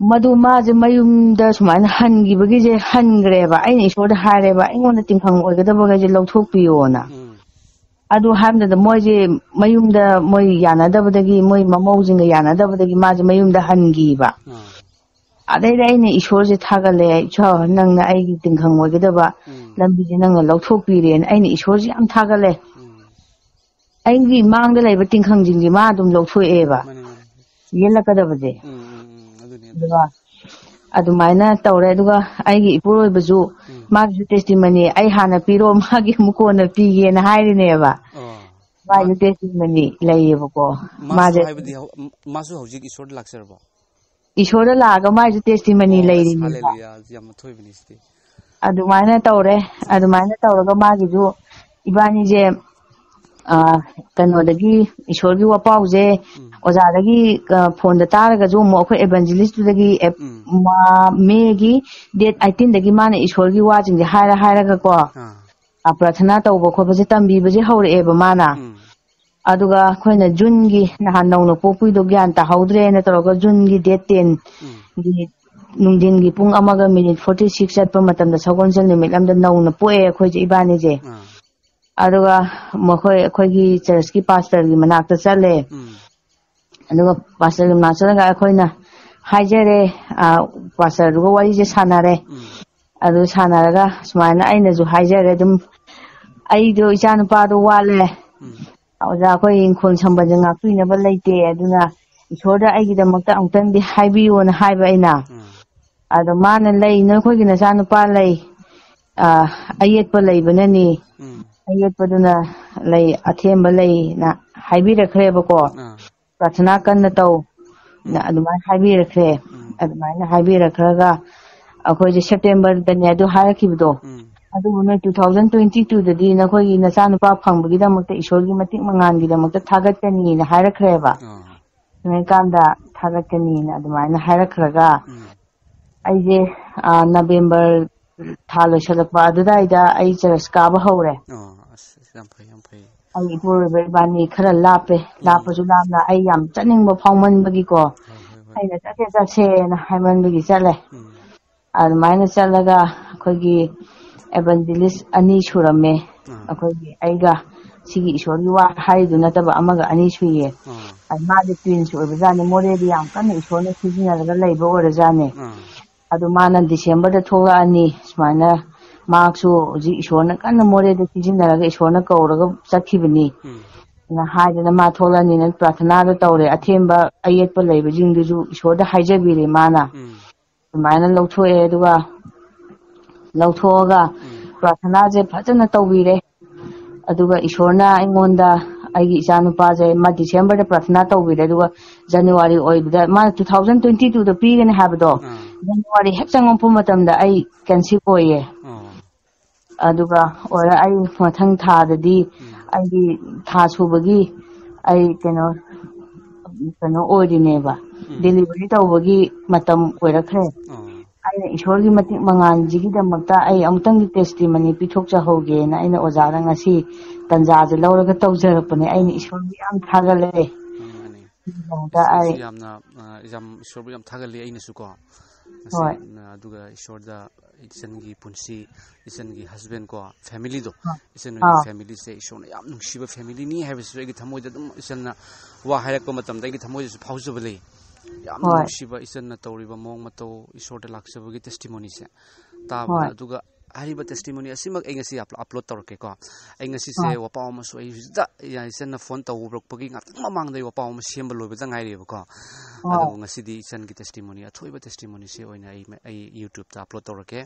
ꯃꯗꯨ ꯃꯥꯁꯦ ꯃꯌꯨꯝꯗ ꯁꯨꯃꯥꯏꯅ ꯍꯟꯈꯤꯕꯒꯤꯁꯦ ꯍꯟꯈ꯭ꯔꯦꯕ ꯑꯩꯅ ꯏꯁꯣꯔꯗ ꯍꯥꯏꯔꯦꯕ ꯑꯩꯉꯣꯟꯗ ꯇꯤꯟꯐꯝ ꯑꯣꯏꯒꯗꯕꯈꯩꯁꯦ ꯂꯧꯊꯣꯛꯄꯤꯌꯣꯅ ꯑꯗꯨ ꯍꯥꯏꯕꯗ ꯃꯣꯏꯁꯦ ꯃꯌꯨꯝꯗ ꯃꯣꯏ ꯌꯥꯅꯗꯕꯗꯒꯤ ꯃꯣꯏ ꯃꯃꯧꯁꯤꯡꯒ ꯌꯥꯅꯗꯕꯗꯒꯤ ꯃꯥꯁꯦ ꯃꯌꯨꯝꯗ ꯍꯟꯈꯤꯕ ꯑꯗꯩꯗ ꯑꯩꯅ ꯏꯁꯣꯔꯁꯦ ꯊꯥꯒꯠꯂꯦ ꯏꯁꯣꯔ ꯅꯪꯅ ꯑꯩꯒꯤ ꯇꯤꯟꯈꯪ ꯑꯣꯏꯒꯗꯕ ꯂꯝꯕꯤꯁꯦ ꯅꯪꯅ ꯂꯧꯊꯣꯛꯄꯤꯔꯦꯅ ꯑꯩꯅ ꯏꯁꯣꯔꯁꯦ ꯌꯥꯝ ꯊꯥꯒꯠꯂꯦ ꯑꯩꯒꯤ ꯃꯥꯡꯗ ꯂꯩꯕ ꯇꯤꯟꯈꯪꯁꯤꯡꯁꯦ ꯃꯥ ꯑꯗꯨꯝ ꯂꯧꯊꯣꯛꯑꯦꯕ ꯌꯦꯜꯂꯛꯀꯗꯕꯁꯦ ꯑꯗꯨꯒ ꯑꯗꯨꯃꯥꯏꯅ ꯇꯧꯔꯦ ꯑꯗꯨꯒ ꯑꯩꯒꯤ ꯏꯄꯨꯔꯣꯏꯕꯁꯨ ꯃꯥꯒꯤꯁꯨ ꯇꯦꯁꯇꯤꯃꯅꯤ ꯑꯩ ꯍꯥꯟꯅ ꯄꯤꯔꯣ ꯃꯥꯒꯤ ꯑꯃꯨꯛ ꯀꯣꯟꯅ ꯄꯤꯒꯦꯅ ꯍꯥꯏꯔꯤꯅꯦꯕ ꯃꯥꯒꯤ ꯇꯦꯁꯇꯤꯃꯅꯤ ꯂꯩꯌꯦꯕꯀꯣ ꯃꯥꯁꯦ ꯍꯥꯏꯕꯗꯤ ꯃꯥꯁꯨ ꯍꯧꯖꯤꯛ ꯏꯁꯣꯔꯗ ꯂꯥꯛꯆꯔꯕꯣ ꯏꯁꯣꯔꯗ ꯂꯥꯛꯑꯒ ꯃꯥꯏꯁꯨ ꯇꯦꯁꯇꯤꯃꯅꯤ ꯂꯩꯔꯤꯅꯦꯕ ꯌꯥꯝ ꯊꯣꯏꯕꯅꯤ ꯁꯤꯗꯤ ꯑꯗꯨꯃꯥꯏꯅ ꯇꯧꯔꯦ ꯑꯗꯨꯃꯥꯏꯅ ꯇꯧꯔꯒ ꯃꯥꯒꯤꯁꯨ ꯏꯕꯥꯅꯤꯁꯦ ꯀꯩꯅꯣꯗꯒꯤ ꯏꯁꯣꯔꯒꯤ ꯋꯥꯄꯥꯎꯁꯦ ꯑꯣꯖꯥꯗꯒꯤ ꯐꯣꯟꯗ ꯇꯥꯔꯒꯁꯨ ꯑꯃꯨꯛ ꯑꯩꯈꯣꯏ ꯑꯦꯚꯦꯟꯖꯦꯂꯤꯁꯇꯨꯗꯒꯤ ꯃꯦꯒꯤ ꯗꯦꯠ 18ꯗꯒꯤ ꯃꯥꯅ ꯏꯁꯣꯔꯒꯤ ꯋꯥꯁꯤꯡꯁꯦ ꯍꯥꯏꯔꯒꯀꯣ ꯄ꯭ꯔꯥꯊꯅꯥ ꯇꯧꯕ ꯈꯣꯠꯄꯁꯦ ꯇꯝꯕꯤꯕꯁꯦ ꯍꯧꯔꯛꯑꯦꯕ ꯃꯥꯅ ꯑꯗꯨꯒ ꯑꯩꯈꯣꯏꯅ ꯖꯨꯟꯒꯤ ꯅꯍꯥꯟ ꯅꯧꯅ ꯄꯣꯛꯄꯤꯗꯣ ꯒ꯭ꯌꯥꯟ ꯇꯥꯍꯧꯗ꯭ꯔꯦꯅ ꯇꯧꯔꯒ ꯖꯨꯟꯒꯤ ꯗꯦꯠ 10ꯒꯤ ꯅꯨꯡꯊꯤꯟꯒꯤ ꯄꯨꯡ 1:46 ꯆꯠꯄ ꯃꯇꯝꯗ ꯁꯒꯣꯜꯁꯦꯜ ꯅꯨꯃꯤꯠ ꯑꯃꯗ ꯅꯧꯅ ꯄꯣꯛꯑꯦ ꯑꯩꯈꯣꯏꯁꯦ ꯏꯕꯥꯅꯤꯁꯦ ꯑꯗꯨꯒ ꯑꯩꯈꯣꯏꯒꯤ ꯆꯔꯆꯀꯤ ꯄꯥꯁꯇꯔꯒꯤ ꯃꯅꯥꯛꯇ ꯆꯠꯂꯦ ꯑꯗꯨꯒ ꯄꯥꯁꯇꯔꯒꯤ ꯃꯅꯥꯛꯇ ꯆꯠꯂꯒ ꯑꯩꯈꯣꯏꯅ ꯍꯥꯏꯖꯔꯦ ꯄꯥꯁꯇꯔꯗꯨꯒ ꯋꯥꯔꯤꯁꯦ ꯁꯥꯟꯅꯔꯦ ꯑꯗꯨ ꯁꯥꯟꯅꯔꯒ ꯁꯨꯃꯥꯏꯅ ꯑꯩꯅꯁꯨ ꯍꯥꯏꯖꯔꯦ ꯑꯗꯨꯝ ꯑꯩꯗꯣ ꯏꯆꯥ ꯅꯨꯄꯥꯗꯣ ꯋꯥꯠꯂꯦ ꯑꯣꯖꯥ ꯑꯩꯈꯣꯏ ꯏꯪꯈꯣꯜ ꯁꯝꯕꯜꯁꯦ ꯉꯥꯛꯄꯤꯅꯕ ꯂꯩꯇꯦ ꯑꯗꯨꯅ ꯏꯁꯣꯔꯗ ꯑꯩꯒꯤꯗꯃꯛꯇ ꯑꯃꯨꯛꯇꯪꯗꯤ ꯍꯥꯏꯕꯤꯌꯣꯅ ꯍꯥꯏꯕ ꯑꯩꯅ ꯑꯗꯣ ꯃꯥꯅ ꯂꯩ ꯅꯈꯣꯏꯒꯤ ꯅꯆꯥꯅꯨꯄꯥ ꯂꯩ ꯑꯌꯦꯠꯄ ꯂꯩꯕꯅꯅꯤ ꯑꯌꯦꯠꯄꯗꯨꯅ ꯂꯩ ꯑꯊꯦꯝꯕ ꯂꯩꯅ ꯍꯥꯏꯕꯤꯔꯛꯈ꯭ꯔꯦꯕꯀꯣ ꯄ꯭ꯔꯥꯊꯅꯥ ꯀꯟꯅ ꯇꯧ ꯑꯗꯨꯃꯥꯏꯅ ꯍꯥꯏꯕꯤꯔꯛꯈ꯭ꯔꯦ ꯑꯗꯨꯃꯥꯏꯅ ꯍꯥꯏꯕꯤꯔꯛꯈ꯭ꯔꯒ ꯑꯩꯈꯣꯏꯁꯦ ꯁꯦꯞꯇꯦꯝꯕꯔꯗꯅꯦ ꯑꯗꯨ ꯍꯥꯏꯔꯛꯈꯤꯕꯗꯣ ꯑꯗꯨꯕꯨ ꯅꯣꯏ 2022ꯗꯗꯤ ꯅꯈꯣꯏꯒꯤ ꯅꯆꯥꯅꯨꯄꯥ ꯐꯪꯕꯒꯤꯗꯃꯛꯇ ꯏꯁꯣꯔꯒꯤ ꯃꯇꯤꯛ ꯃꯉꯥꯜꯒꯤꯗꯃꯛꯇ ꯊꯥꯒꯠꯀꯅꯤꯅ ꯍꯥꯏꯔꯛꯈ꯭ꯔꯦꯕ ꯁꯨꯃꯥꯏꯀꯥꯟꯗ ꯊꯥꯒꯠꯀꯅꯤꯅ ꯑꯗꯨꯃꯥꯏꯅ ꯍꯥꯏꯔꯛꯈ꯭ꯔꯒ ꯑꯩꯁꯦ ꯅꯕꯦꯝꯕꯔ ꯊꯥ ꯂꯣꯏꯁꯤꯜꯂꯛꯄ ꯑꯗꯨꯗꯥꯏꯗ ꯑꯩ ꯆꯔꯆ ꯀꯥꯕ ꯍꯧꯔꯦ ꯌꯥꯝ ꯐꯩ ꯑꯩ ꯏꯄꯨꯔꯣꯏꯕ ꯏꯕꯥꯅꯤ ꯈꯔ ꯂꯥꯞꯄꯦ ꯂꯥꯞꯄꯁꯨ ꯂꯥꯞꯅ ꯑꯩ ꯌꯥꯝ ꯆꯠꯅꯤꯡꯕ ꯐꯥꯎꯃꯟꯕꯒꯤꯀꯣ ꯑꯩꯅ ꯆꯠꯁꯦꯅ ꯍꯥꯏꯃꯟꯕꯒꯤ ꯆꯠꯂꯦ ꯑꯗꯨꯃꯥꯏꯅ ꯆꯠꯂꯒ ꯑꯩꯈꯣꯏꯒꯤ ꯑꯦꯚꯦꯟꯖꯦꯂꯤꯁ 2 ꯁꯨꯔꯝꯃꯦ ꯑꯩꯈꯣꯏꯒꯤ ꯑꯩꯒ ꯁꯤꯒꯤ ꯏꯁꯣꯔꯒꯤ ꯋꯥ ꯍꯥꯏꯔꯤꯗꯨ ꯅꯠꯇꯕ ꯑꯃꯒ 2 ꯁꯨꯏꯌꯦ ꯃꯥꯗꯤ ꯇ꯭ꯋꯤꯟꯁ ꯑꯣꯏꯕꯖꯥꯠꯅꯤ ꯃꯣꯔꯦꯗꯤ ꯌꯥꯝ ꯀꯟꯅ ꯏꯁꯣꯔꯅ ꯁꯤꯖꯤꯟꯅꯔꯒ ꯂꯩꯕ ꯑꯣꯏꯔꯖꯥꯠꯅꯤ ꯑꯗꯨ ꯃꯥꯅ ꯗꯤꯁꯦꯝꯕꯔꯗ ꯊꯣꯛꯂꯛꯑꯅꯤ ꯁꯨꯃꯥꯏꯅ ꯃꯍꯥꯛꯁꯨ ꯍꯧꯖꯤꯛ ꯏꯁꯣꯔꯅ ꯀꯟꯅ ꯃꯣꯔꯦꯗ ꯁꯤꯖꯤꯟꯅꯔꯒ ꯏꯁꯣꯔꯅ ꯀꯧꯔꯒ ꯆꯠꯈꯤꯕꯅꯤ ꯍꯥꯏꯗꯅ ꯃꯥ ꯊꯣꯛꯂꯛꯑꯅꯤꯅ ꯄ꯭ꯔꯥꯊꯅꯥꯗꯣ ꯇꯧꯔꯦ ꯑꯊꯦꯝꯕ ꯑꯌꯦꯠꯄ ꯂꯩꯕꯁꯤꯡꯗꯨꯁꯨ ꯏꯁꯣꯔꯗ ꯍꯥꯏꯖꯕꯤꯔꯦ ꯃꯥꯅ ꯑꯗꯨꯃꯥꯏꯅ ꯂꯧꯊꯣꯛꯑꯦ ꯑꯗꯨꯒ ꯂꯧꯊꯣꯛꯑꯒ ꯄ꯭ꯔꯥꯊꯅꯥꯁꯦ ꯐꯖꯅ ꯇꯧꯕꯤꯔꯦ ꯑꯗꯨꯒ ꯏꯁꯣꯔꯅ ꯑꯩꯉꯣꯟꯗ ꯑꯩꯒꯤ ꯏꯆꯥ ꯅꯨꯄꯥꯁꯦ ꯃꯥ ꯗꯤꯁꯦꯝꯕꯔꯗ ꯄ꯭ꯔꯥꯊꯅꯥ ꯇꯧꯕꯤꯔꯦ ꯑꯗꯨꯒ ꯖꯅꯋꯥꯔꯤ ꯑꯣꯏꯕꯗ ꯃꯥꯅ 2022ꯗ ꯄꯤꯒꯅꯤ ꯍꯥꯏꯕꯗꯣ ꯖꯅꯋꯥꯔꯤ ꯍꯦꯛ ꯆꯪꯉꯛꯄ ꯃꯇꯝꯗ ꯑꯩ ꯀꯟꯁꯤꯞ ꯑꯣꯏꯌꯦ ꯑꯗꯨꯒ ꯑꯣꯏꯔ ꯑꯩ ꯃꯊꯪ ꯊꯥꯗꯗꯤ ꯑꯩꯒꯤ ꯊꯥ ꯁꯨꯕꯒꯤ ꯑꯩ ꯀꯩꯅꯣ ꯑꯣꯏꯔꯤꯅꯦꯕ ꯗꯦꯂꯤꯚꯔꯤ ꯇꯧꯕꯒꯤ ꯃꯇꯝ ꯑꯣꯏꯔꯛꯈ꯭ꯔꯦ ꯑꯩꯅ ꯏꯁꯣꯔꯒꯤ ꯃꯇꯤꯛ ꯃꯉꯥꯜꯁꯤꯒꯤꯗꯃꯛꯇ ꯑꯩ ꯑꯃꯨꯛꯇꯪꯗꯤ ꯇꯦꯁꯇꯤꯃꯅꯤ ꯄꯤꯊꯣꯛꯆꯍꯧꯒꯦꯅ ꯑꯩꯅ ꯑꯣꯖꯥꯗ ꯉꯁꯤ ꯇꯟꯖꯥꯁꯦ ꯂꯧꯔꯒ ꯇꯧꯖꯔꯛꯄꯅꯦ ꯑꯩꯅ ꯏꯁꯣꯔꯕꯨ ꯌꯥꯝ ꯊꯥꯒꯠꯂꯛꯑꯦ ꯌꯥꯝꯅ ꯏꯁꯣꯔꯕꯨ ꯌꯥꯝ ꯊꯥꯒꯠꯂꯤ ꯑꯩꯅꯁꯨꯀꯣ ꯍꯣꯏ ꯑꯗꯨꯒ ꯏꯁꯣꯔꯗ ꯏꯆꯟꯒꯤ ꯄꯨꯟꯁꯤ ꯏꯆꯟꯒꯤ ꯍꯁꯕꯦꯟ ꯀꯣ ꯐꯦꯃꯤꯂꯤꯗꯣ ꯑꯥ ꯏꯆꯟ ꯍꯣꯏꯒꯤ ꯐꯦꯃꯤꯂꯤꯁꯦ ꯏꯁꯣꯔꯅ ꯌꯥꯝ ꯅꯨꯡꯁꯤꯕ ꯐꯦꯃꯤꯂꯤꯅꯤ ꯍꯥꯏꯕꯁꯤꯁꯨ ꯑꯩꯒꯤ ꯊꯃꯣꯏꯗ ꯑꯗꯨꯝ ꯏꯆꯟꯅ ꯋꯥ ꯍꯥꯏꯔꯛꯄ ꯃꯇꯝꯗ ꯑꯩꯒꯤ ꯊꯃꯣꯏꯗꯁꯨ ꯐꯥꯎꯖꯕ ꯂꯩ ꯌꯥꯝꯅ ꯍꯣꯏ ꯅꯨꯡꯁꯤꯕ ꯏꯆꯟꯅ ꯇꯧꯔꯤꯕ ꯃꯑꯣꯡ ꯃꯇꯧ ꯏꯁꯣꯔꯗ ꯂꯥꯛꯆꯕꯒꯤ ꯇꯦꯁꯇꯤꯃꯣꯅꯤꯁꯦ ꯇꯥꯕꯗ ꯍꯣꯏ ꯑꯗꯨꯒ ꯍꯥꯏꯔꯤꯕ ꯇꯦꯁꯇꯤꯃꯣꯅꯤ ꯑꯁꯤꯃꯛ ꯑꯩ ꯉꯁꯤ ꯑꯞꯂꯣꯗ ꯇꯧꯔꯛꯀꯦꯀꯣ ꯑꯩ ꯉꯁꯤꯁꯦ ꯑꯥ ꯋꯥꯄꯥꯎ ꯑꯃꯁꯨ ꯑꯩ ꯍꯧꯖꯤꯛꯇ ꯏꯆꯟꯅ ꯐꯣꯟ ꯇꯧꯔꯛꯄꯒꯤ ꯉꯥꯛꯇꯪ ꯃꯃꯥꯡꯗ ꯑꯩ ꯋꯥꯄꯥꯎ ꯑꯃ ꯁꯦꯝꯕ ꯂꯣꯏꯕꯗ ꯉꯥꯏꯔꯤꯕꯀꯣ ꯍꯣꯏ ꯑꯗꯨꯕꯨ ꯉꯁꯤꯗꯤ ꯏꯆꯟꯒꯤ ꯇꯦꯁꯇꯤꯃꯣꯅꯤ ꯑꯊꯣꯏꯕ ꯇꯦꯁꯇꯤꯃꯣꯅꯤꯁꯦ ꯑꯣꯏꯅ ꯑꯩ ꯌꯨꯇ꯭ꯌꯨꯕꯇ ꯑꯞꯂꯣꯗ ꯇꯧꯔꯛꯀꯦ